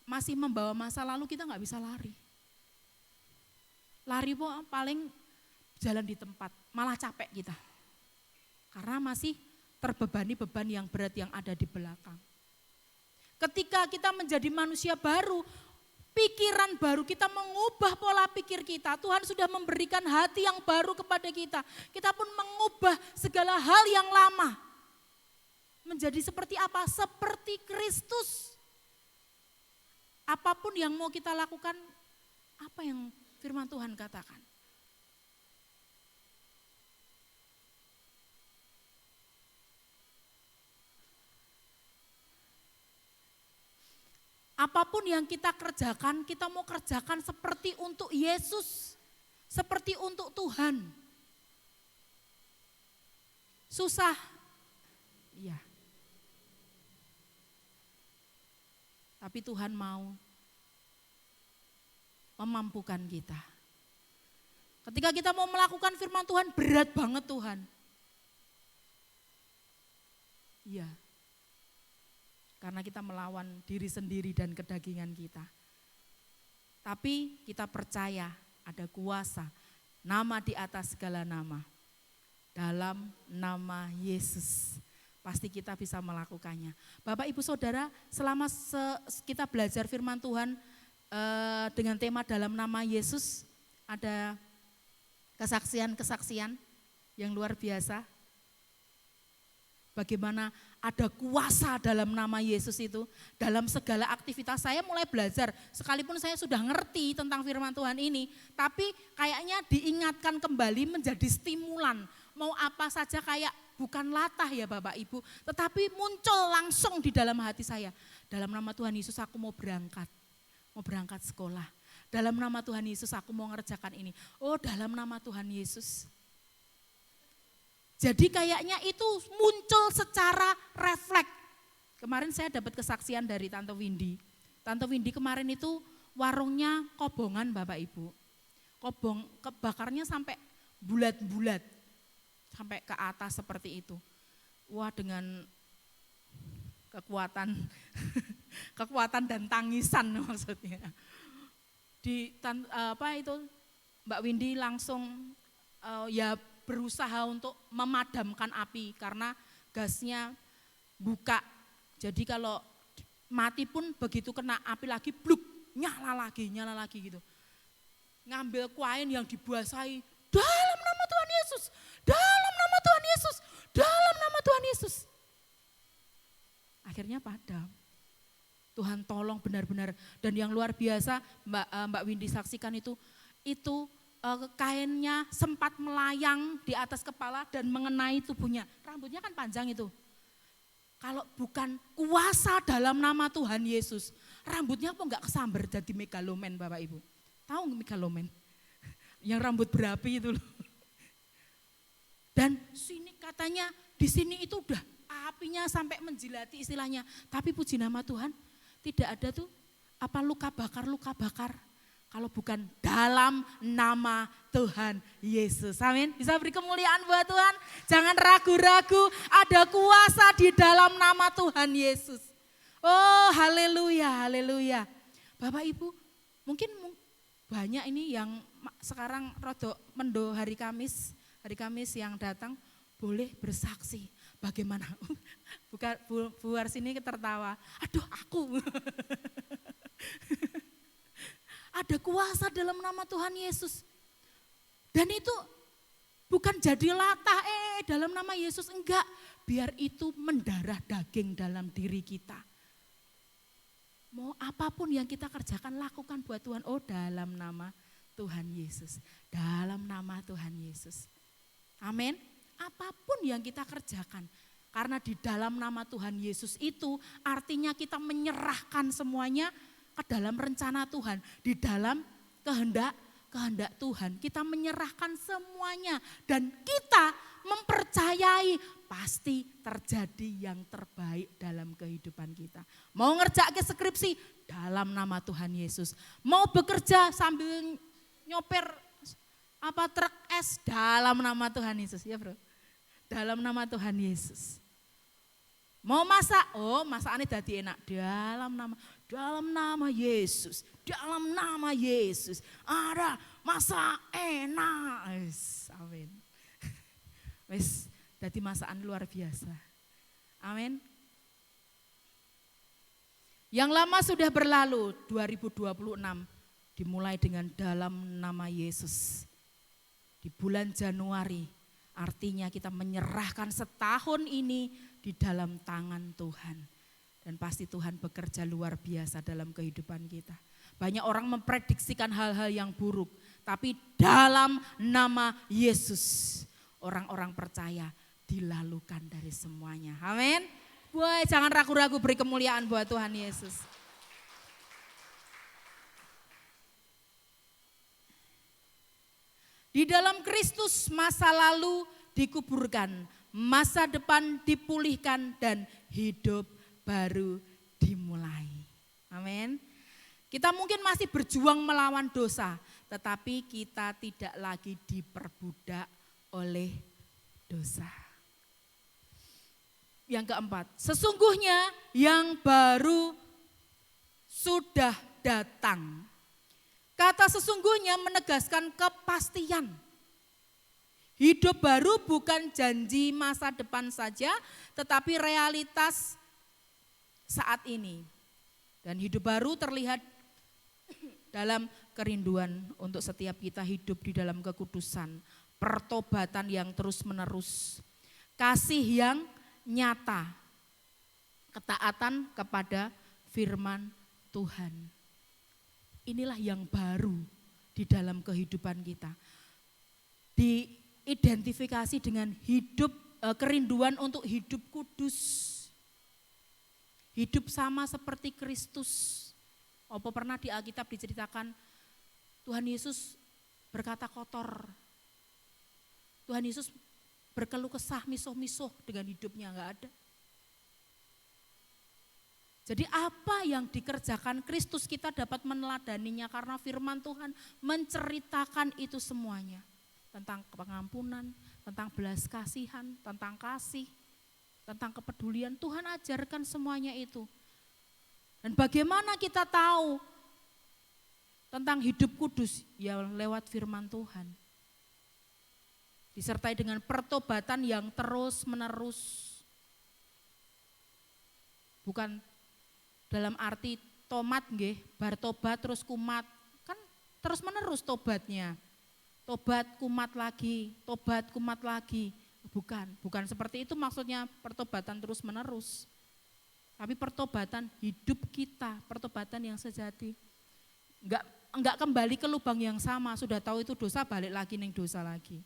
masih membawa masa lalu, kita nggak bisa lari. Lari paling jalan di tempat, malah capek kita. Karena masih terbebani beban yang berat yang ada di belakang. Ketika kita menjadi manusia baru, pikiran baru, kita mengubah pola pikir kita. Tuhan sudah memberikan hati yang baru kepada kita. Kita pun mengubah segala hal yang lama. Menjadi seperti apa? Seperti Kristus. Apapun yang mau kita lakukan, apa yang firman Tuhan katakan. Apapun yang kita kerjakan, kita mau kerjakan seperti untuk Yesus, seperti untuk Tuhan. Susah, iya. Tapi Tuhan mau memampukan kita. Ketika kita mau melakukan firman Tuhan, berat banget Tuhan. Iya. Karena kita melawan diri sendiri dan kedagingan kita. Tapi kita percaya ada kuasa, nama di atas segala nama. Dalam nama Yesus, pasti kita bisa melakukannya. Bapak Ibu Saudara, selama kita belajar firman Tuhan dengan tema dalam nama Yesus, ada kesaksian-kesaksian yang luar biasa. Bagaimana ada kuasa dalam nama Yesus itu, dalam segala aktivitas. Saya mulai belajar, sekalipun saya sudah ngerti tentang firman Tuhan ini, tapi kayaknya diingatkan kembali menjadi stimulan. Mau apa saja kayak bukan latah ya Bapak Ibu, tetapi muncul langsung di dalam hati saya. Dalam nama Tuhan Yesus aku mau berangkat sekolah. Dalam nama Tuhan Yesus aku mau ngerjakan ini. Oh, dalam nama Tuhan Yesus. Jadi kayaknya itu muncul secara refleks. Kemarin saya dapat kesaksian dari Tante Windy. Tante Windy kemarin itu warungnya kobongan Bapak Ibu. Kebakarnya sampai bulat-bulat. Sampai ke atas seperti itu. Wah, dengan kekuatan dan tangisan maksudnya. Mbak Windy langsung berusaha untuk memadamkan api karena gasnya buka. Jadi kalau mati pun begitu kena api lagi, bluk, nyala lagi gitu. Ngambil kain yang dibasahi, dalam nama Tuhan Yesus, dalam nama Tuhan Yesus, dalam nama Tuhan Yesus. Akhirnya padam. Tuhan tolong benar-benar, dan yang luar biasa Mbak Windy saksikan itu kainnya sempat melayang di atas kepala dan mengenai tubuhnya. Rambutnya kan panjang itu. Kalau bukan kuasa dalam nama Tuhan Yesus, rambutnya kok enggak kesambar jadi megaloman Bapak Ibu. Tahu enggak megaloman? Yang rambut berapi itu loh. Dan sini katanya di sini itu udah apinya sampai menjilati istilahnya. Tapi puji nama Tuhan, tidak ada tuh luka bakar. Kalau bukan dalam nama Tuhan Yesus. Amin. Bisa beri kemuliaan buat Tuhan. Jangan ragu-ragu, ada kuasa di dalam nama Tuhan Yesus. Oh, haleluya, haleluya. Bapak Ibu, mungkin banyak ini yang sekarang rodok mendo hari Kamis yang datang boleh bersaksi. Bagaimana? Bu Arsini tertawa. Aduh, aku. Ada kuasa dalam nama Tuhan Yesus. Dan itu bukan jadi latah dalam nama Yesus, enggak. Biar itu mendarah daging dalam diri kita. Mau apapun yang kita kerjakan, lakukan buat Tuhan. Oh, dalam nama Tuhan Yesus. Dalam nama Tuhan Yesus. Amin. Apapun yang kita kerjakan. Karena di dalam nama Tuhan Yesus itu artinya kita menyerahkan semuanya ke dalam rencana Tuhan. Di dalam kehendak Tuhan. Kita menyerahkan semuanya. Dan kita mempercayai pasti terjadi yang terbaik dalam kehidupan kita. Mau ngerjain skripsi dalam nama Tuhan Yesus. Mau bekerja sambil nyoper truk es dalam nama Tuhan Yesus, ya bro. Dalam nama Tuhan Yesus. Mau masak, masakannya jadi enak dalam nama Yesus. Dalam nama Yesus ada masak enak. Amin. Wes, jadi masakan luar biasa. Amin. Yang lama sudah berlalu, 2026 dimulai dengan dalam nama Yesus. Di bulan Januari artinya kita menyerahkan setahun ini di dalam tangan Tuhan. Dan pasti Tuhan bekerja luar biasa dalam kehidupan kita. Banyak orang memprediksikan hal-hal yang buruk, tapi dalam nama Yesus orang-orang percaya dilalukan dari semuanya. Amin. Boy, jangan ragu-ragu, beri kemuliaan buat Tuhan Yesus. Di dalam Kristus masa lalu dikuburkan, masa depan dipulihkan dan hidup baru dimulai. Amin. Kita mungkin masih berjuang melawan dosa, tetapi kita tidak lagi diperbudak oleh dosa. Yang keempat, sesungguhnya yang baru sudah datang. Kata sesungguhnya menegaskan kepastian. Hidup baru bukan janji masa depan saja, tetapi realitas saat ini. Dan hidup baru terlihat dalam kerinduan untuk setiap kita hidup di dalam kekudusan, pertobatan yang terus menerus, kasih yang nyata, ketaatan kepada firman Tuhan. Inilah yang baru di dalam kehidupan kita. Diidentifikasi dengan hidup, kerinduan untuk hidup kudus. Hidup sama seperti Kristus. Apa pernah di Alkitab diceritakan Tuhan Yesus berkata kotor. Tuhan Yesus berkeluh kesah, misuh-misuh dengan hidupnya, enggak ada. Jadi apa yang dikerjakan Kristus kita dapat meneladaninya karena firman Tuhan menceritakan itu semuanya. Tentang pengampunan, tentang belas kasihan, tentang kasih, tentang kepedulian. Tuhan ajarkan semuanya itu. Dan bagaimana kita tahu tentang hidup kudus? Ya lewat firman Tuhan. Disertai dengan pertobatan yang terus menerus. Bukan dalam arti tomat nggih, bar tobat terus kumat. Kan terus menerus tobatnya. Tobat kumat lagi, tobat kumat lagi. Bukan seperti itu maksudnya pertobatan terus menerus. Tapi pertobatan hidup kita, pertobatan yang sejati. Enggak kembali ke lubang yang sama, sudah tahu itu dosa balik lagi ning dosa lagi.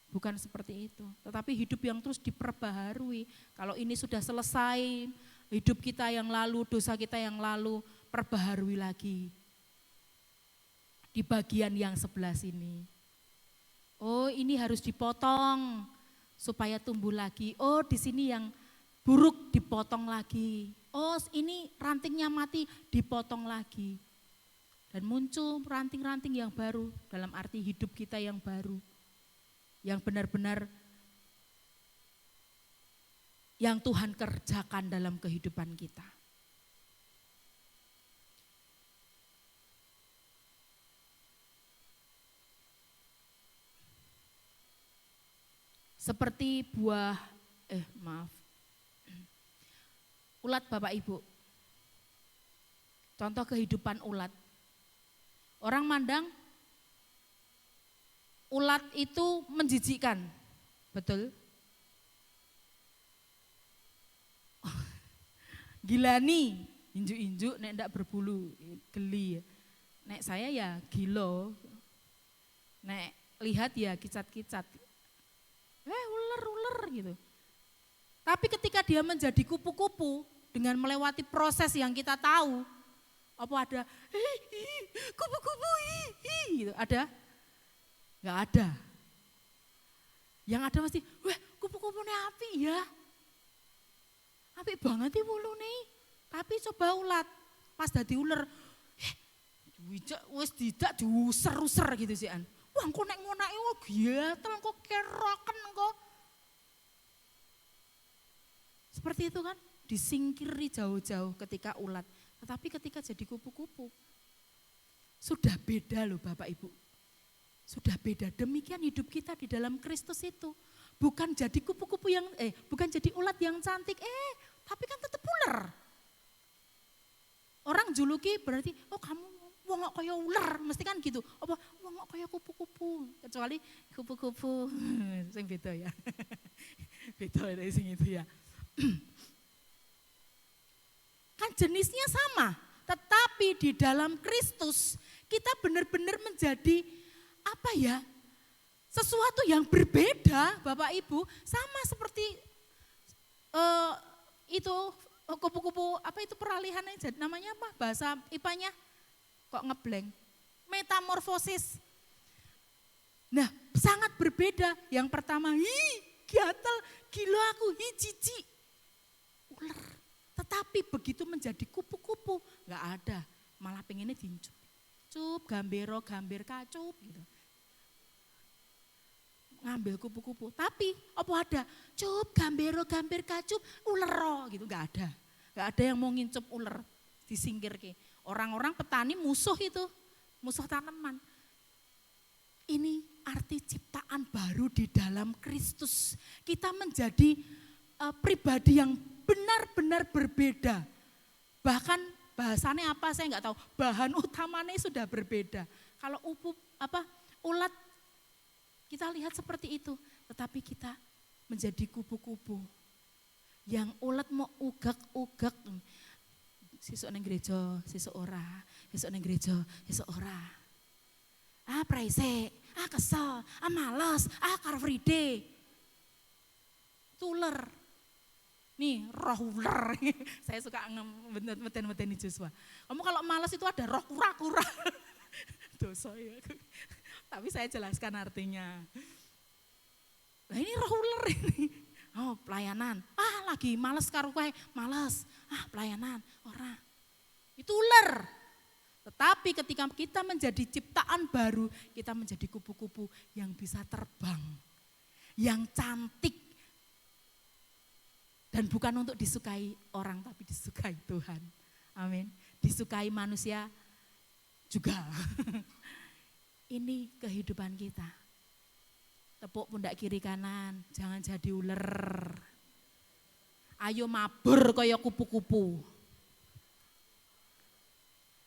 Bukan seperti itu, tetapi hidup yang terus diperbaharui. Kalau ini sudah selesai, hidup kita yang lalu, dosa kita yang lalu, perbaharui lagi. Di bagian yang sebelah sini. Oh, ini harus dipotong supaya tumbuh lagi. Oh, di sini yang buruk dipotong lagi. Oh, ini rantingnya mati, dipotong lagi. Dan muncul ranting-ranting yang baru, dalam arti hidup kita yang baru. Yang benar-benar yang Tuhan kerjakan dalam kehidupan kita. Seperti ulat Bapak Ibu. Contoh kehidupan ulat. Orang mandang ulat itu menjijikkan, betul? Gilani, injuk-injuk nek ndak berbulu, geli. Nek saya ya gilo, nek lihat ya kicat-kicat, ular gitu. Tapi ketika dia menjadi kupu-kupu dengan melewati proses yang kita tahu, apa ada kupu-kupu gitu, ada? Enggak ada. Yang ada pasti, wah kupu-kupunya api ya. Api banget nih bulu nih. Tapi coba ulat, pas dadi ular, wis tidak diuser-user gitu sih an. Wah engko nek ngonake kok gatel kok keroken kok. Seperti itu kan, disingkiri jauh-jauh ketika ulat. Tetapi ketika jadi kupu-kupu, sudah beda loh Bapak Ibu. Sudah beda, demikian hidup kita di dalam Kristus itu. Bukan jadi kupu-kupu yang, bukan jadi ulat yang cantik, tapi kan tetap ular. Orang juluki berarti, oh kamu wong kok kaya ular, mesti kan gitu. Apa wong kok kaya kupu-kupu, kecuali kupu-kupu, sing beda ya. Beda dari sing itu ya. Kan jenisnya sama, tetapi di dalam Kristus kita benar-benar menjadi apa ya? Sesuatu yang berbeda, Bapak Ibu, sama seperti itu kupu-kupu apa itu peralihannya namanya apa? Bahasa IPA-nya kok ngeblank. Metamorfosis. Nah, sangat berbeda. Yang pertama, gatel, gila aku, jijik. Ular. Tetapi begitu menjadi kupu-kupu, enggak ada. Malah pengennya diincup. Cup, gambero, gamber kacup gitu. Ngambil kupu-kupu, tapi apa ada? Cup, gambero, gamber kacup, ular gitu, enggak ada. Enggak ada yang mau ngincup ular, disingkir ke. Orang-orang petani musuh itu, musuh tanaman. Ini arti ciptaan baru di dalam Kristus. Kita menjadi pribadi yang benar-benar berbeda. Bahkan bahasanya apa saya enggak tahu, bahan utamanya sudah berbeda. Kalau ulat kita lihat seperti itu, tetapi kita menjadi kupu-kupu. Yang ulat mau ugak-ugak. Sesuk nang gereja, sesuk ora. Sesuk nang gereja, sesuk ora. Praise, kesel, males, Car Free Day. Tuler. Nih, roh ular. Saya suka meten-meten Joshua. Kamu kalau malas itu ada roh kura-kura. Dosa ya. Tapi saya jelaskan artinya. Nah ini roh ular ini. Oh pelayanan. Lagi males karo kowe, males. Pelayanan, ora. Itu ular. Tetapi ketika kita menjadi ciptaan baru, kita menjadi kupu-kupu yang bisa terbang. Yang cantik. Dan bukan untuk disukai orang, tapi disukai Tuhan. Amin. Disukai manusia juga. Ini kehidupan kita. Tepuk pundak kiri kanan, jangan jadi ular. Ayo mabur kaya kupu-kupu.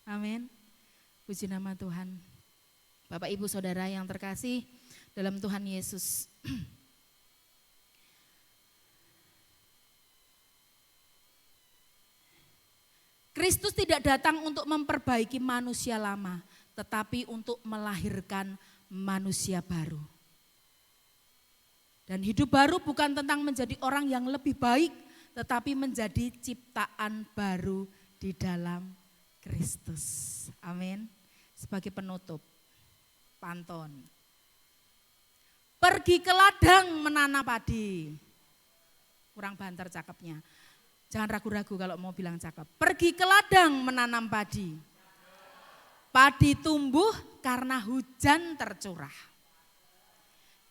Amin. Puji nama Tuhan. Bapak Ibu Saudara yang terkasih dalam Tuhan Yesus. Kristus tidak datang untuk memperbaiki manusia lama, tetapi untuk melahirkan manusia baru. Dan hidup baru bukan tentang menjadi orang yang lebih baik, tetapi menjadi ciptaan baru di dalam Kristus. Amin. Sebagai penutup, pantun. Pergi ke ladang menanam padi. Kurang banter cakepnya. Jangan ragu-ragu kalau mau bilang cakep. Pergi ke ladang menanam padi. Padi tumbuh karena hujan tercurah.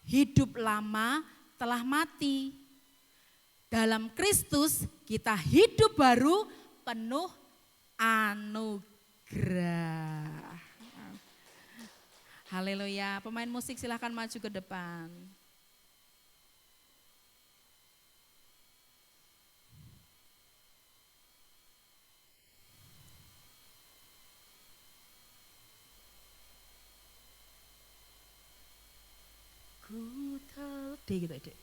Hidup lama telah mati. Dalam Kristus kita hidup baru penuh anugerah. Haleluya. Pemain musik silahkan maju ke depan. gede gitu, Dek.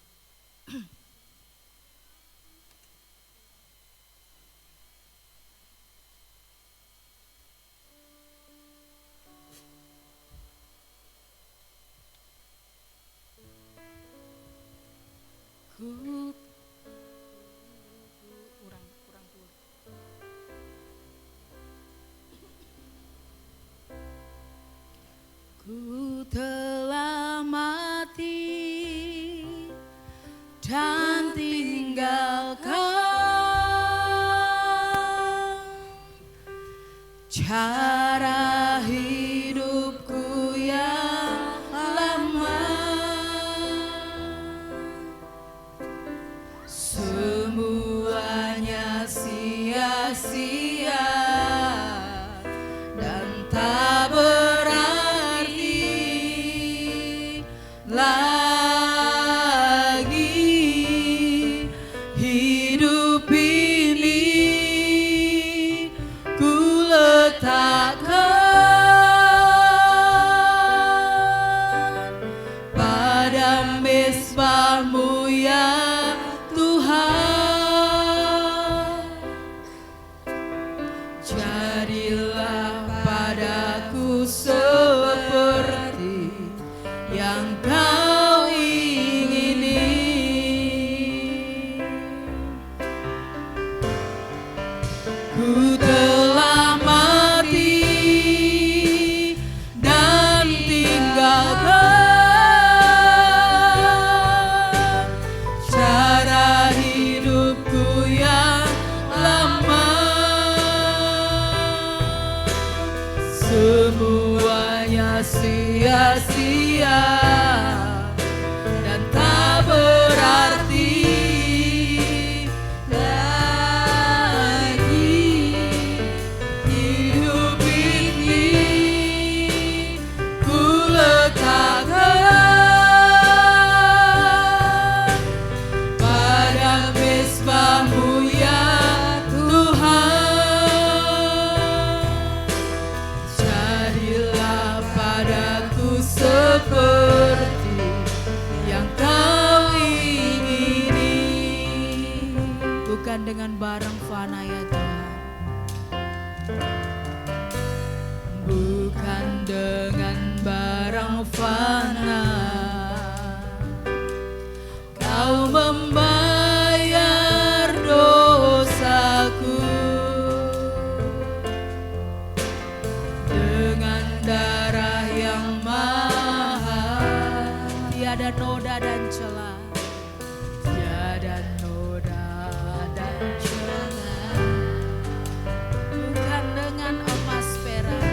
Ku kurang dulu. Ku telah mati dan tinggalkan cara hidupku yang lama. Semuanya sia-sia dan tak berarti lagi. Hidup ini ku letakkan pada mezbah-Mu ya Tuhan. Jadilah padaku seperti yang Kau ingini. Ku telah mati dan tinggalkan cara hidupku yang lama. Semuanya sia-sia dan tak berarti lagi. Hidup ini ku letakkan pada mezbah-Mu ya Tuhan. Jadilah padaku seperti yang Kau ingini. Bukan dengan barang fana ya Tuhan, bukan dengan barang fana. Kau membayar dosaku dengan darah yang mahal. Tiada noda dan celah, tiada noda dan celah. Bukan dengan emas perak,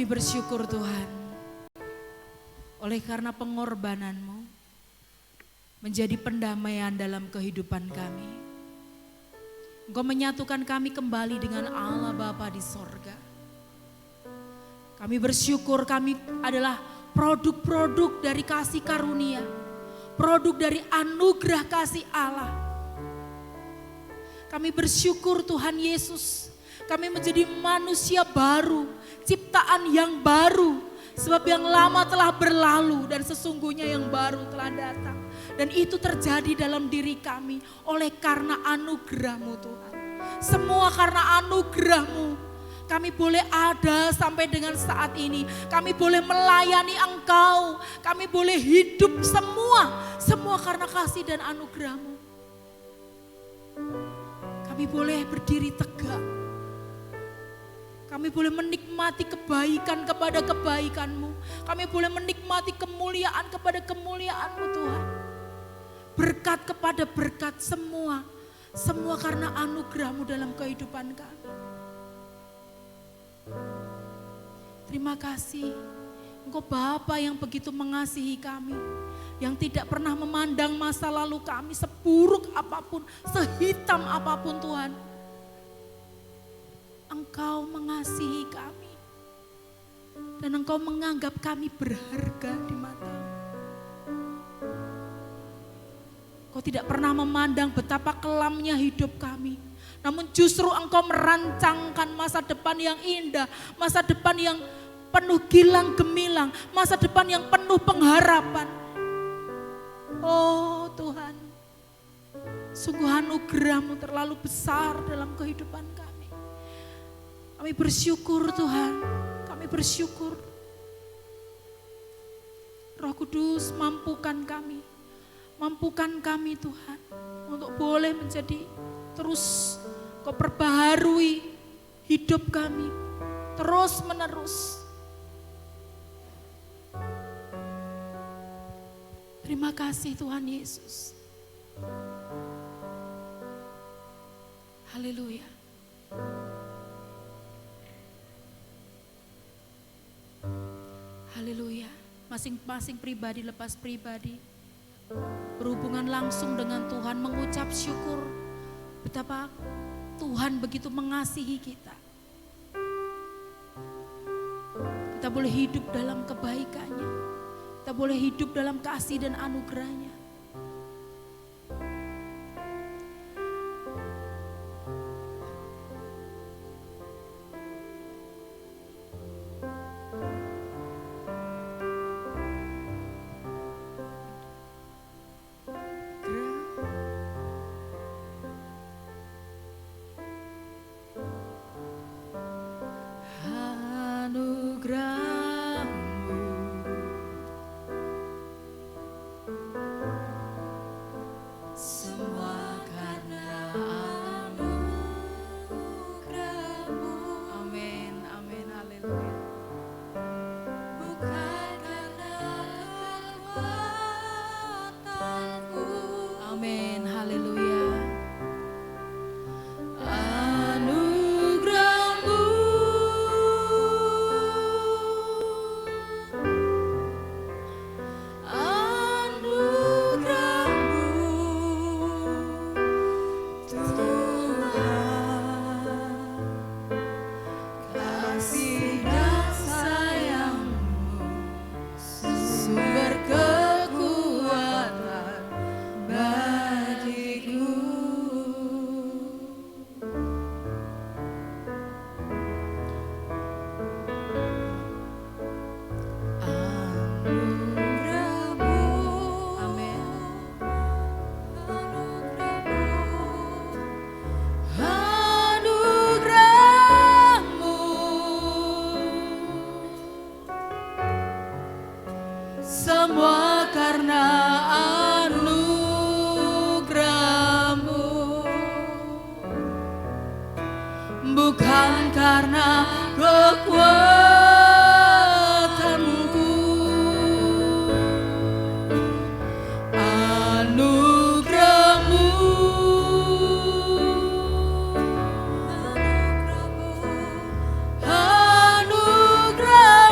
bersyukur Tuhan, oleh karena pengorbanan-Mu menjadi pendamaian dalam kehidupan kami. Engkau menyatukan kami kembali dengan Allah Bapa di sorga. Kami bersyukur kami adalah produk-produk dari kasih karunia, produk dari anugerah kasih Allah. Kami bersyukur Tuhan Yesus, kami menjadi manusia baru, ciptaan yang baru. Sebab yang lama telah berlalu dan sesungguhnya yang baru telah datang. Dan itu terjadi dalam diri kami oleh karena anugerah-Mu Tuhan. Semua karena anugerah-Mu. Kami boleh ada sampai dengan saat ini. Kami boleh melayani Engkau. Kami boleh hidup semua karena kasih dan anugerah-Mu. Kami boleh berdiri tegak. Kami boleh menikmati kebaikan kepada kebaikan-Mu. Kami boleh menikmati kemuliaan kepada kemuliaan-Mu Tuhan. Berkat kepada berkat semua karena anugerah-Mu dalam kehidupan kami. Terima kasih, Engkau Bapa yang begitu mengasihi kami. Yang tidak pernah memandang masa lalu kami seburuk apapun, sehitam apapun Tuhan. Engkau mengasihi kami dan Engkau menganggap kami berharga di mata-Mu. Engkau tidak pernah memandang betapa kelamnya hidup kami, namun justru Engkau merancangkan masa depan yang indah, masa depan yang penuh gilang gemilang, masa depan yang penuh pengharapan. Oh Tuhan, sungguh anugerah-Mu terlalu besar dalam kehidupan kami. Kami bersyukur Tuhan, kami bersyukur. Roh Kudus mampukan kami Tuhan untuk boleh menjadi terus Kau perbaharui hidup kami terus menerus. Terima kasih Tuhan Yesus. Haleluya. Haleluya. Masing-masing pribadi lepas pribadi berhubungan langsung dengan Tuhan, mengucap syukur betapa Tuhan begitu mengasihi kita. Kita boleh hidup dalam kebaikan-Nya, kita boleh hidup dalam kasih dan anugerah-Nya. Semua karena anugerah-Mu, bukan karena kekuatanku. Anugerah-Mu, anugerah-Mu.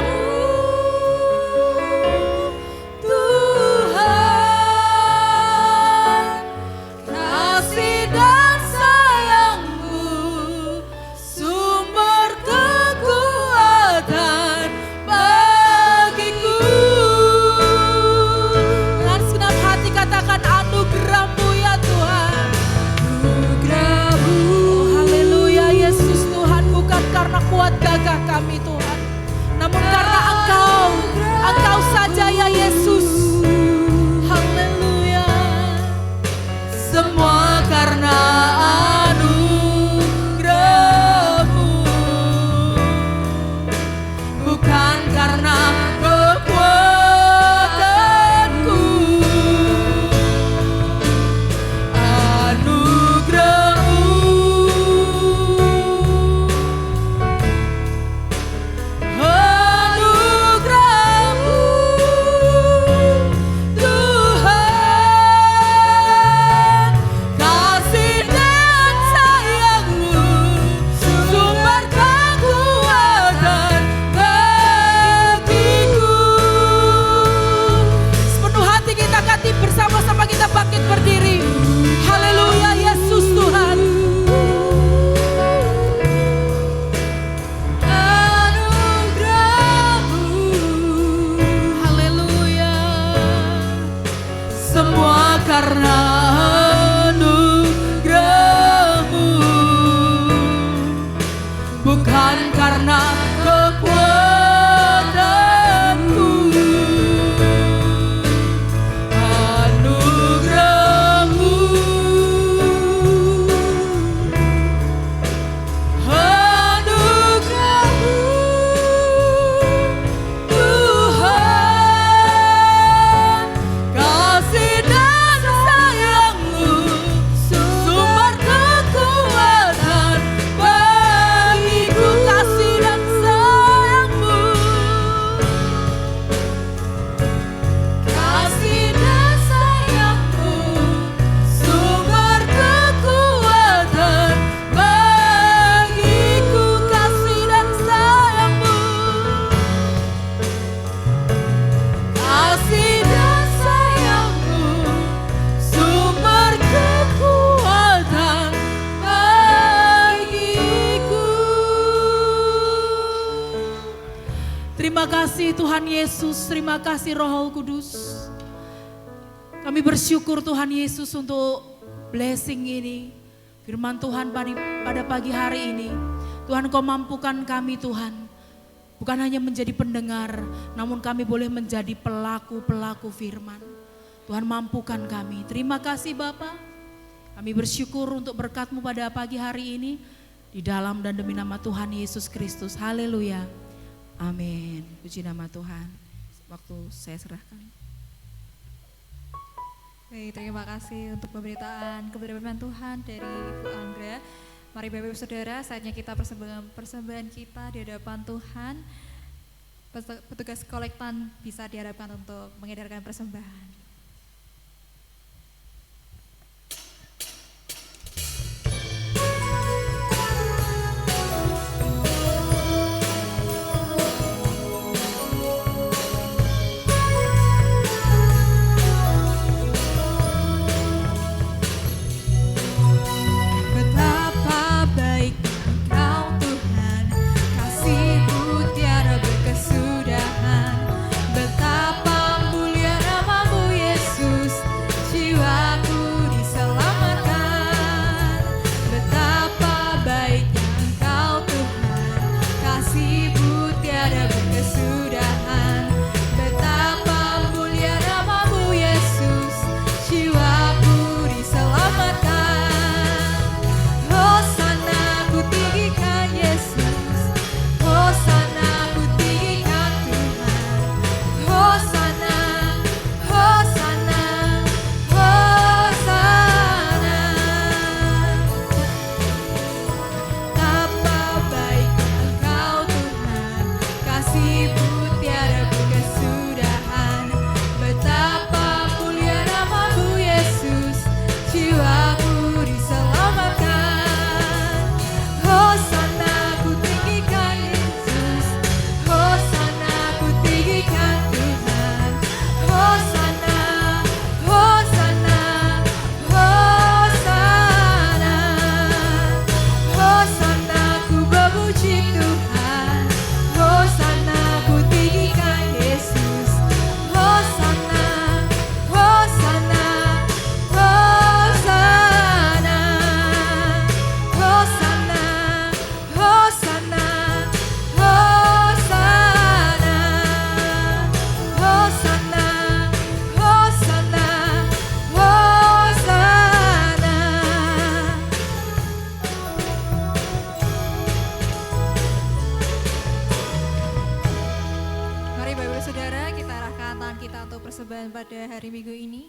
karena anugerah-Mu, bukan karena kekuatanku. Anugerah-Mu, anugerah-Mu, Tuhan, kasih dan sayang-Mu, sumber kekuatan bagiku. Kasih dan sayang-Mu, kasih dan sayang-Mu, sumber kekuatan bagiku. Kasih dan sayang-Mu, kasih dan sayang-Mu, sumber kekuatan bagiku. Terima kasih Tuhan Yesus, terima kasih Roh Kudus. Kami bersyukur Tuhan Yesus untuk blessing ini, firman Tuhan pada pagi hari ini. Tuhan, Kau mampukan kami Tuhan, bukan hanya menjadi pendengar, namun kami boleh menjadi pelaku-pelaku firman. Tuhan, mampukan kami. Terima kasih Bapa. Kami bersyukur untuk berkat-Mu pada pagi hari ini, di dalam dan demi nama Tuhan Yesus Kristus. Haleluya. Amin. Puji nama Tuhan. Waktu saya serahkan. Baik, terima kasih untuk pemberitaan kebenaran firman Tuhan dari Ibu Anggra. Mari Bapak Ibu Saudara, saatnya kita persembahan kita di hadapan Tuhan. Petugas kolektan bisa diharapkan untuk mengedarkan persembahan. Betapa baik Engkau Tuhan, kasih-Mu tiada berkesudahan. Betapa mulia nama-Mu Yesus, jiwaku diselamatkan. Betapa baiknya Engkau Tuhan, kasih-Mu tiada berkesudahan. Betapa mulia nama-Mu Yesus, jiwaku diselamatkan. Hosana ku tinggikan Yesus, Hosana ku tinggikan Tuhan. Hosana, Hosana, Hosana. Betapa baiknya Engkau Tuhan, kasih-Mu tiada berkesudahan. Betapa mulia nama-Mu Yesus, jiwaku diselamatkan. Hosana ku tinggikan Yesus, Hosana ku tinggikan Tuhan. Hosana, Hosana, Hosana. Hosana ku memuji Tuhan, Hosana ku tinggikan Yesus. Hosana, Hosana, Hosana. Hosana, Hosana, Hosana. Hosana, Hosana, Hosana. Mari Bapak Ibu Saudara, kita arahkan tangan kita untuk persembahan pada hari Minggu ini.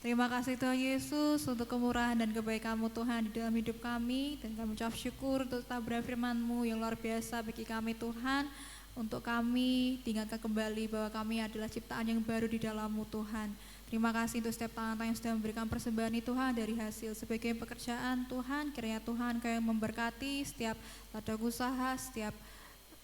Terima kasih Tuhan Yesus untuk kemurahan dan kebaikan-Mu Tuhan di dalam hidup kami. Dan kami ucap syukur untuk taburan firman-Mu yang luar biasa bagi kami Tuhan. Untuk kami diingatkan kembali bahwa kami adalah ciptaan yang baru di dalam-Mu Tuhan. Terima kasih untuk setiap tangan-tangan yang sudah memberikan persembahan ini Tuhan, dari hasil sebagai pekerjaan Tuhan. Kiranya Tuhan Kau yang memberkati setiap ladang usaha, setiap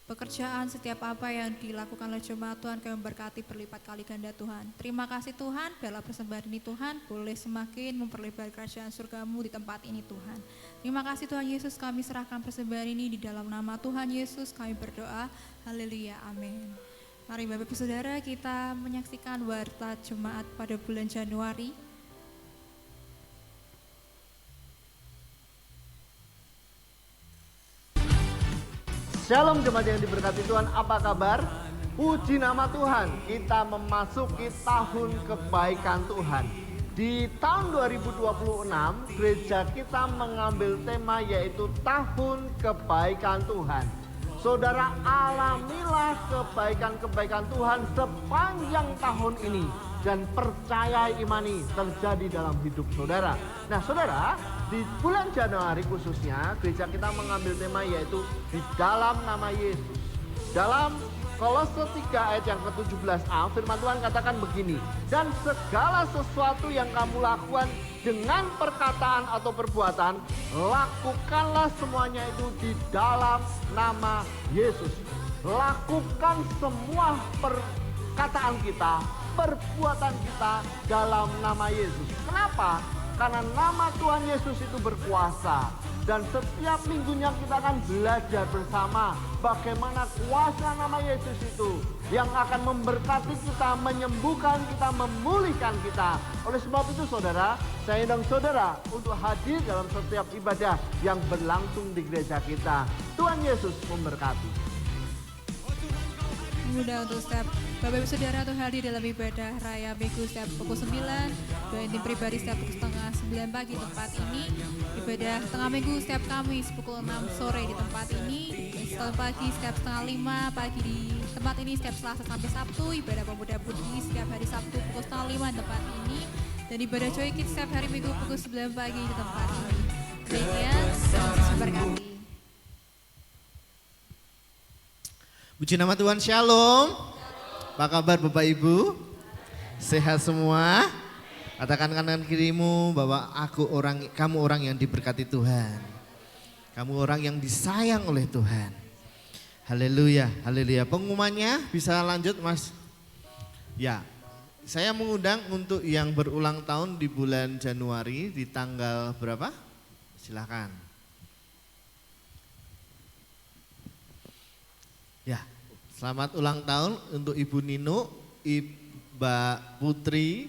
pekerjaan, setiap apa yang dilakukan oleh jemaat Tuhan, Kau memberkati berlipat kali ganda Tuhan. Terima kasih Tuhan, biarlah persembahan ini Tuhan boleh semakin memperlebar kerajaan surga-Mu di tempat ini Tuhan. Terima kasih Tuhan Yesus, kami serahkan persembahan ini di dalam nama Tuhan Yesus, kami berdoa. Haleluya, amin. Mari Bapak Ibu Saudara, kita menyaksikan warta jemaat pada bulan Januari. Shalom jemaat yang diberkati Tuhan, apa kabar? Puji nama Tuhan, kita memasuki tahun kebaikan Tuhan. Di tahun 2026, gereja kita mengambil tema yaitu tahun kebaikan Tuhan. Saudara, alamilah kebaikan-kebaikan Tuhan sepanjang tahun ini. Dan percaya imani terjadi dalam hidup saudara. Nah saudara, di bulan Januari khususnya gereja kita mengambil tema yaitu di dalam nama Yesus. Dalam Kolose 3 ayat yang ke-17a firman Tuhan katakan begini, dan segala sesuatu yang kamu lakukan dengan perkataan atau perbuatan, lakukanlah semuanya itu di dalam nama Yesus. Lakukan semua perkataan kita, perbuatan kita dalam nama Yesus. Kenapa? Karena nama Tuhan Yesus itu berkuasa. Dan setiap minggunya kita akan belajar bersama bagaimana kuasa nama Yesus itu yang akan memberkati kita, menyembuhkan kita, memulihkan kita. Oleh sebab itu saudara, saya undang saudara untuk hadir dalam setiap ibadah yang berlangsung di gereja kita. Tuhan Yesus memberkati. Mudah untuk setiap Bapak Ibu Saudara untuk hadir dalam ibadah Raya Minggu setiap pukul 9, doa intim pribadi setiap pukul setengah 9 pagi di tempat ini, ibadah tengah minggu setiap Kamis pukul 6 sore di tempat ini, setelah pagi setiap setengah 5 pagi di tempat ini setiap Selasa sampai Sabtu, ibadah pemuda putih setiap hari Sabtu pukul setengah 5 di tempat ini, dan ibadah Joy Kids setiap hari Minggu pukul 9 pagi di tempat ini. Demikian, Tuhan Yesus memberkati. Puji nama Tuhan, shalom. Apa kabar Bapak Ibu? Sehat semua? Katakan kanan kirimu bahwa kamu orang yang diberkati Tuhan. Kamu orang yang disayang oleh Tuhan. Haleluya, haleluya. Pengumumannya bisa lanjut Mas? Ya, saya mengundang untuk yang berulang tahun di bulan Januari di tanggal berapa? Silakan. Ya, selamat ulang tahun untuk Ibu Nino, Mbak Putri,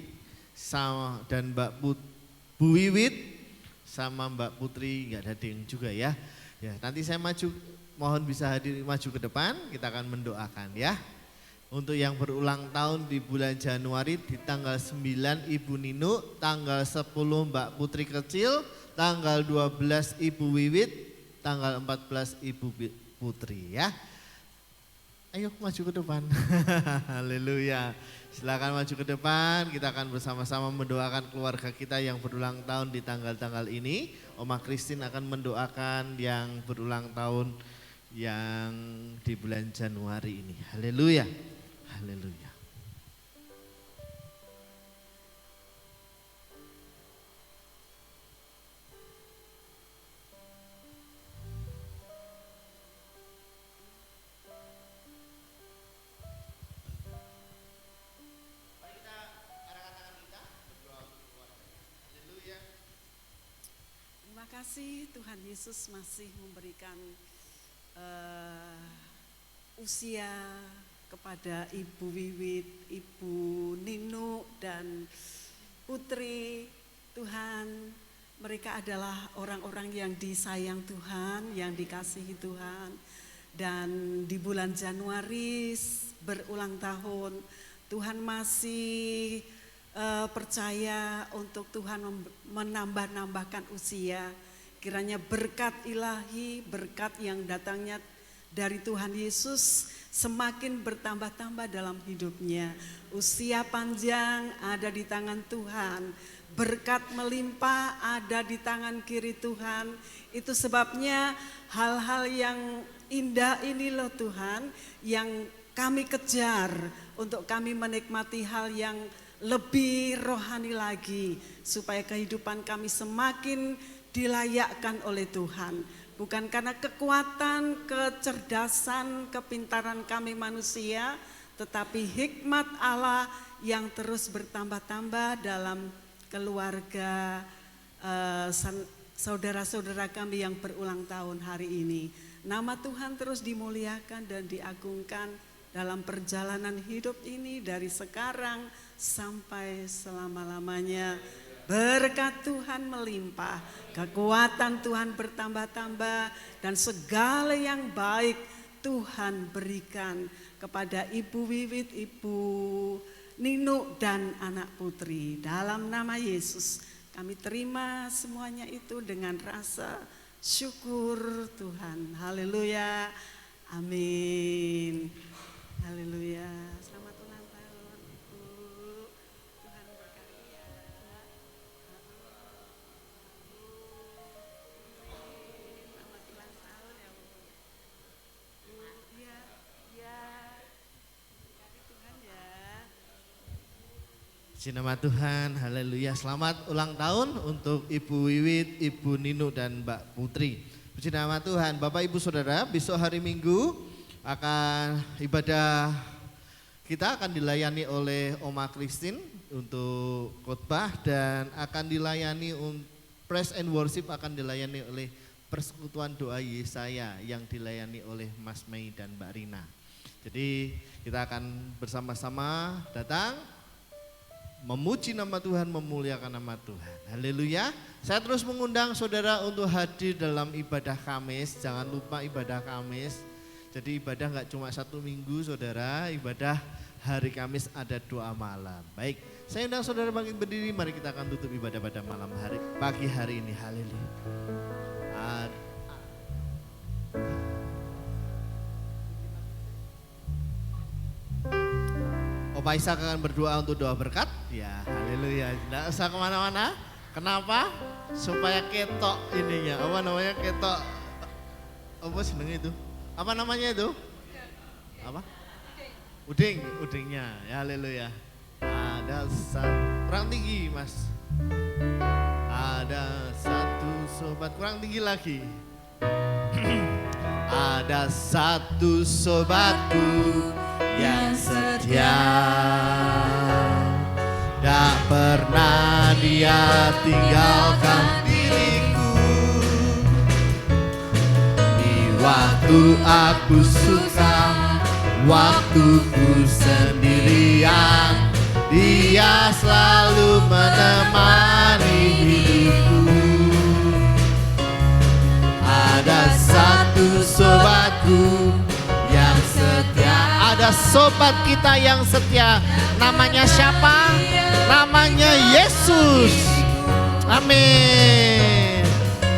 dan Mbak Bu Wiwit, sama Mbak Putri nggak hadir juga ya. Ya, nanti saya mohon bisa hadir maju ke depan, kita akan mendoakan ya. Untuk yang berulang tahun di bulan Januari di tanggal 9 Ibu Nino, tanggal 10 Mbak Putri kecil, tanggal 12 Ibu Wiwit, tanggal 14 Ibu Putri ya. Ayo maju ke depan. Haleluya. Silakan maju ke depan, kita akan bersama-sama mendoakan keluarga kita yang berulang tahun di tanggal-tanggal ini. Oma Christine akan mendoakan yang berulang tahun yang di bulan Januari ini. Haleluya. Haleluya. Terima kasih Tuhan Yesus masih memberikan usia kepada Ibu Wiwit, Ibu Nino dan Putri. Tuhan, mereka adalah orang-orang yang disayang Tuhan, yang dikasihi Tuhan. Dan di bulan Januari berulang tahun, Tuhan masih percaya untuk Tuhan menambah-nambahkan usia. Kiranya berkat ilahi, berkat yang datangnya dari Tuhan Yesus semakin bertambah-tambah dalam hidupnya. Usia panjang ada di tangan Tuhan, berkat melimpah ada di tangan kiri Tuhan. Itu sebabnya hal-hal yang indah ini loh Tuhan yang kami kejar untuk kami menikmati hal yang lebih rohani lagi supaya kehidupan kami semakin dilayakkan oleh Tuhan. Bukan karena kekuatan, kecerdasan, kepintaran kami manusia, tetapi hikmat Allah yang terus bertambah-tambah dalam keluarga saudara-saudara kami yang berulang tahun hari ini. Nama Tuhan terus dimuliakan dan diagungkan dalam perjalanan hidup ini dari sekarang sampai selama-lamanya. Berkat Tuhan melimpah, kekuatan Tuhan bertambah-tambah, dan segala yang baik Tuhan berikan kepada Ibu Wiwit, Ibu Nino dan anak putri. Dalam nama Yesus kami terima semuanya itu dengan rasa syukur Tuhan. Haleluya. Amin. Haleluya. Selamat ulang tahun Ibu. Tuhan berkati ya. Selamat ulang tahun ya Bu. Iya, iya. Berkati Tuhan ya. Puji nama Tuhan, haleluya. Selamat ulang tahun untuk Ibu Wiwit, Ibu Nino dan Mbak Putri. Puji nama Tuhan. Bapak Ibu Saudara, besok hari Minggu akan ibadah kita akan dilayani oleh Oma Christine untuk khotbah dan akan dilayani praise and worship akan dilayani oleh persekutuan doa Yesaya yang dilayani oleh Mas Mei dan Mbak Rina. Jadi kita akan bersama-sama datang memuji nama Tuhan, memuliakan nama Tuhan. Haleluya. Saya terus mengundang saudara untuk hadir dalam ibadah Kamis. Jangan lupa ibadah Kamis. Jadi ibadah enggak cuma 1 minggu saudara, ibadah hari Kamis ada doa malam. Baik, saya undang saudara bangkit berdiri, mari kita akan tutup ibadah pada malam hari, pagi hari ini. Haleluya. Opa Ishak akan berdoa untuk doa berkat. Ya, haleluya. Tidak usah kemana-mana. Kenapa? Supaya ketok ininya. Apa namanya ketok? Apa seneng itu? Apa namanya itu? Apa? Uding, udingnya. Ya, haleluya. Ada kurang tinggi, Mas. Ada satu sobat kurang tinggi lagi. Ada satu sobatku yang setia, tak pernah dia tinggalkan diriku. Di waktu aku susah, waktuku sendirian, dia selalu menemani hidupku. Ada satu sobatku yang setia. Ada sobat kita yang setia. Namanya siapa? Namanya Yesus. Amin.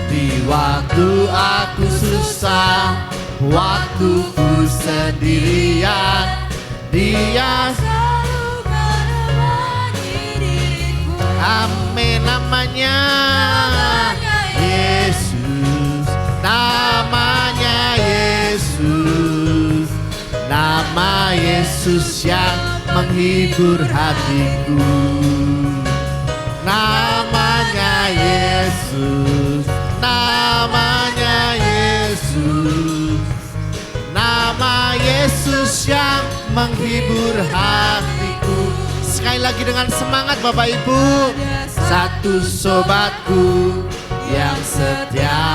Di waktu aku susah, waktuku sendirian, dia selalu menemani diriku. Amin. Namanya Yesus. Namanya Yesus. Nama Yesus yang menghibur hatiku. Namanya Yesus. Namanya Yesus. Nama Yesus yang menghibur hatiku. Sekali lagi dengan semangat Bapak Ibu. Satu sobatku yang setia,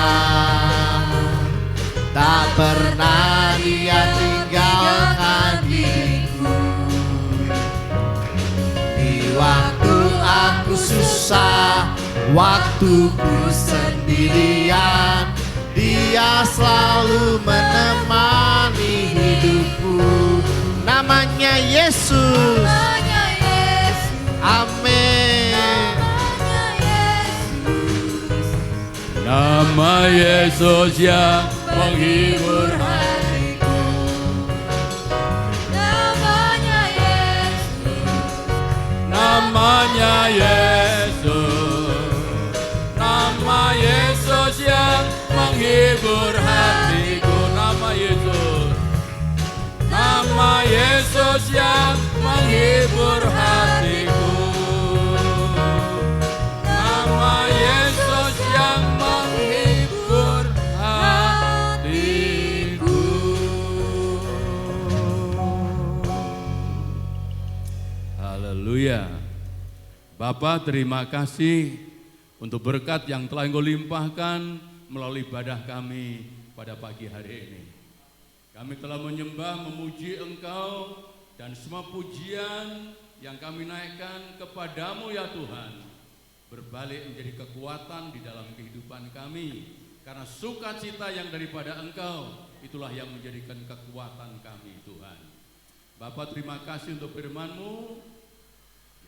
tak pernah dia tinggalkan diriku. Di waktu aku susah, waktuku sendirian, dia selalu menemani hidupku. Namanya Yesus. Amin. Nama Yesus yang menghibur hatiku. Namanya Yesus. Namanya Yesus. Nama Yesus yang menghibur hatiku. Nama Yesus. Nama Yesus yang menghibur hatiku. Nama Yesus yang menghibur hatiku. Haleluya. Bapa, terima kasih untuk berkat yang telah Engkau limpahkan melalui ibadah kami pada pagi hari ini. Kami telah menyembah, memuji Engkau, dan semua pujian yang kami naikkan kepadamu ya Tuhan, berbalik menjadi kekuatan di dalam kehidupan kami. Karena sukacita yang daripada Engkau, itulah yang menjadikan kekuatan kami Tuhan. Bapa, terima kasih untuk firman-Mu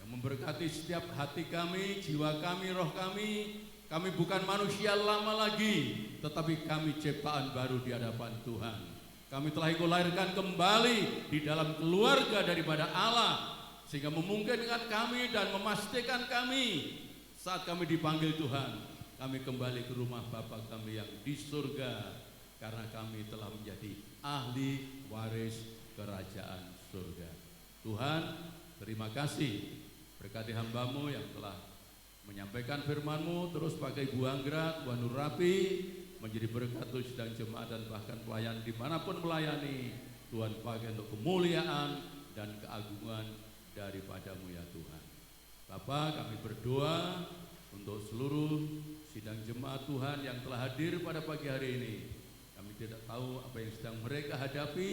yang memberkati setiap hati kami, jiwa kami, roh kami. Kami bukan manusia lama lagi, tetapi kami ciptaan baru di hadapan Tuhan. Kami telah Engkau lahirkan kembali di dalam keluarga daripada Allah, sehingga memungkinkan kami dan memastikan kami saat kami dipanggil Tuhan, kami kembali ke rumah Bapa kami yang di surga, karena kami telah menjadi ahli waris kerajaan surga. Tuhan, terima kasih, berkati hamba-Mu yang telah menyampaikan firman-Mu, terus pakai Bu Anggra, Bu Nur Rapi, menjadi berkat untuk sidang jemaat dan bahkan pelayan dimanapun melayani. Tuhan pakai untuk kemuliaan dan keagungan daripada-Mu ya Tuhan. Bapa, kami berdoa untuk seluruh sidang jemaat Tuhan yang telah hadir pada pagi hari ini. Kami tidak tahu apa yang sedang mereka hadapi,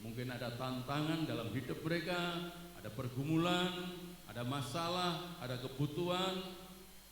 mungkin ada tantangan dalam hidup mereka, ada pergumulan, ada masalah, ada kebutuhan.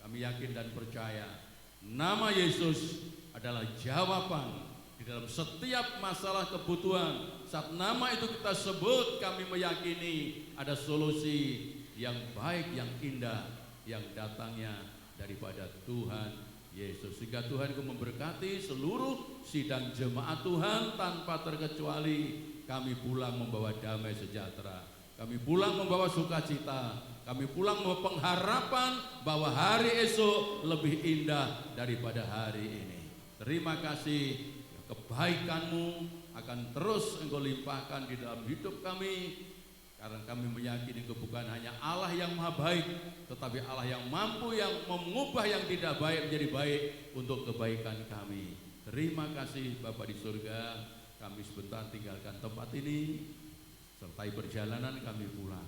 Kami yakin dan percaya nama Yesus adalah jawaban di dalam setiap masalah kebutuhan. Saat nama itu kita sebut, kami meyakini ada solusi yang baik, yang indah, yang datangnya daripada Tuhan Yesus. Sehingga Tuhan memberkati seluruh sidang jemaat Tuhan tanpa terkecuali. Kami pulang membawa damai sejahtera, kami pulang membawa sukacita, kami pulang membawa pengharapan bahwa hari esok lebih indah daripada hari ini. Terima kasih, kebaikan-Mu akan terus Engkau limpahkan di dalam hidup kami, karena kami meyakini Engkau bukan hanya Allah yang maha baik, tetapi Allah yang mampu yang mengubah yang tidak baik menjadi baik untuk kebaikan kami. Terima kasih Bapa di surga, kami sebentar tinggalkan tempat ini, sertai perjalanan kami pulang,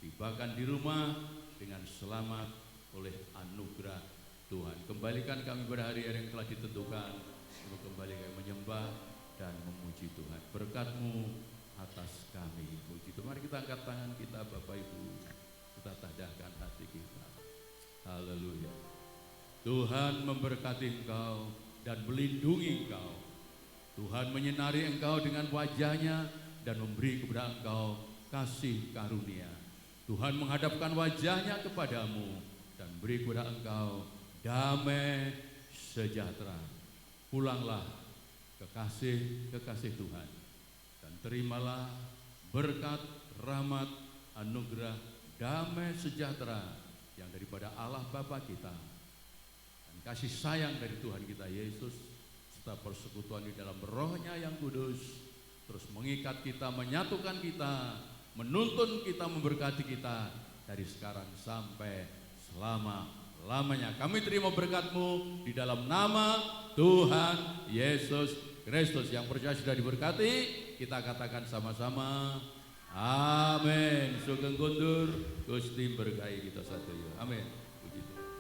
tibakan di rumah dengan selamat oleh anugerah Tuhan. Kembalikan kami pada hari-hari yang telah ditentukan untuk kembali kami menyembah dan memuji Tuhan. Berkat-Mu atas kami, puji Tuhan. Mari kita angkat tangan kita Bapak Ibu, kita tadahkan hati kita. Haleluya. Tuhan memberkati engkau dan melindungi engkau. Tuhan menyinari engkau dengan wajah-Nya dan memberi kepada engkau kasih karunia. Tuhan menghadapkan wajah-Nya kepadamu dan beri kepada engkau damai sejahtera. Pulanglah kekasih Tuhan, dan terimalah berkat, rahmat, anugerah, damai sejahtera yang daripada Allah Bapa kita, dan kasih sayang dari Tuhan kita Yesus, serta persekutuan di dalam Roh-Nya yang kudus, terus mengikat kita, menyatukan kita, menuntun kita, memberkati kita dari sekarang sampai selama-lamanya. Kami terima berkat-Mu di dalam nama Tuhan Yesus Kristus. Yang percaya sudah diberkati, kita katakan sama-sama amin. Sugeng kundur Gusti berkahi kita satu. Amin. Puji Tuhan.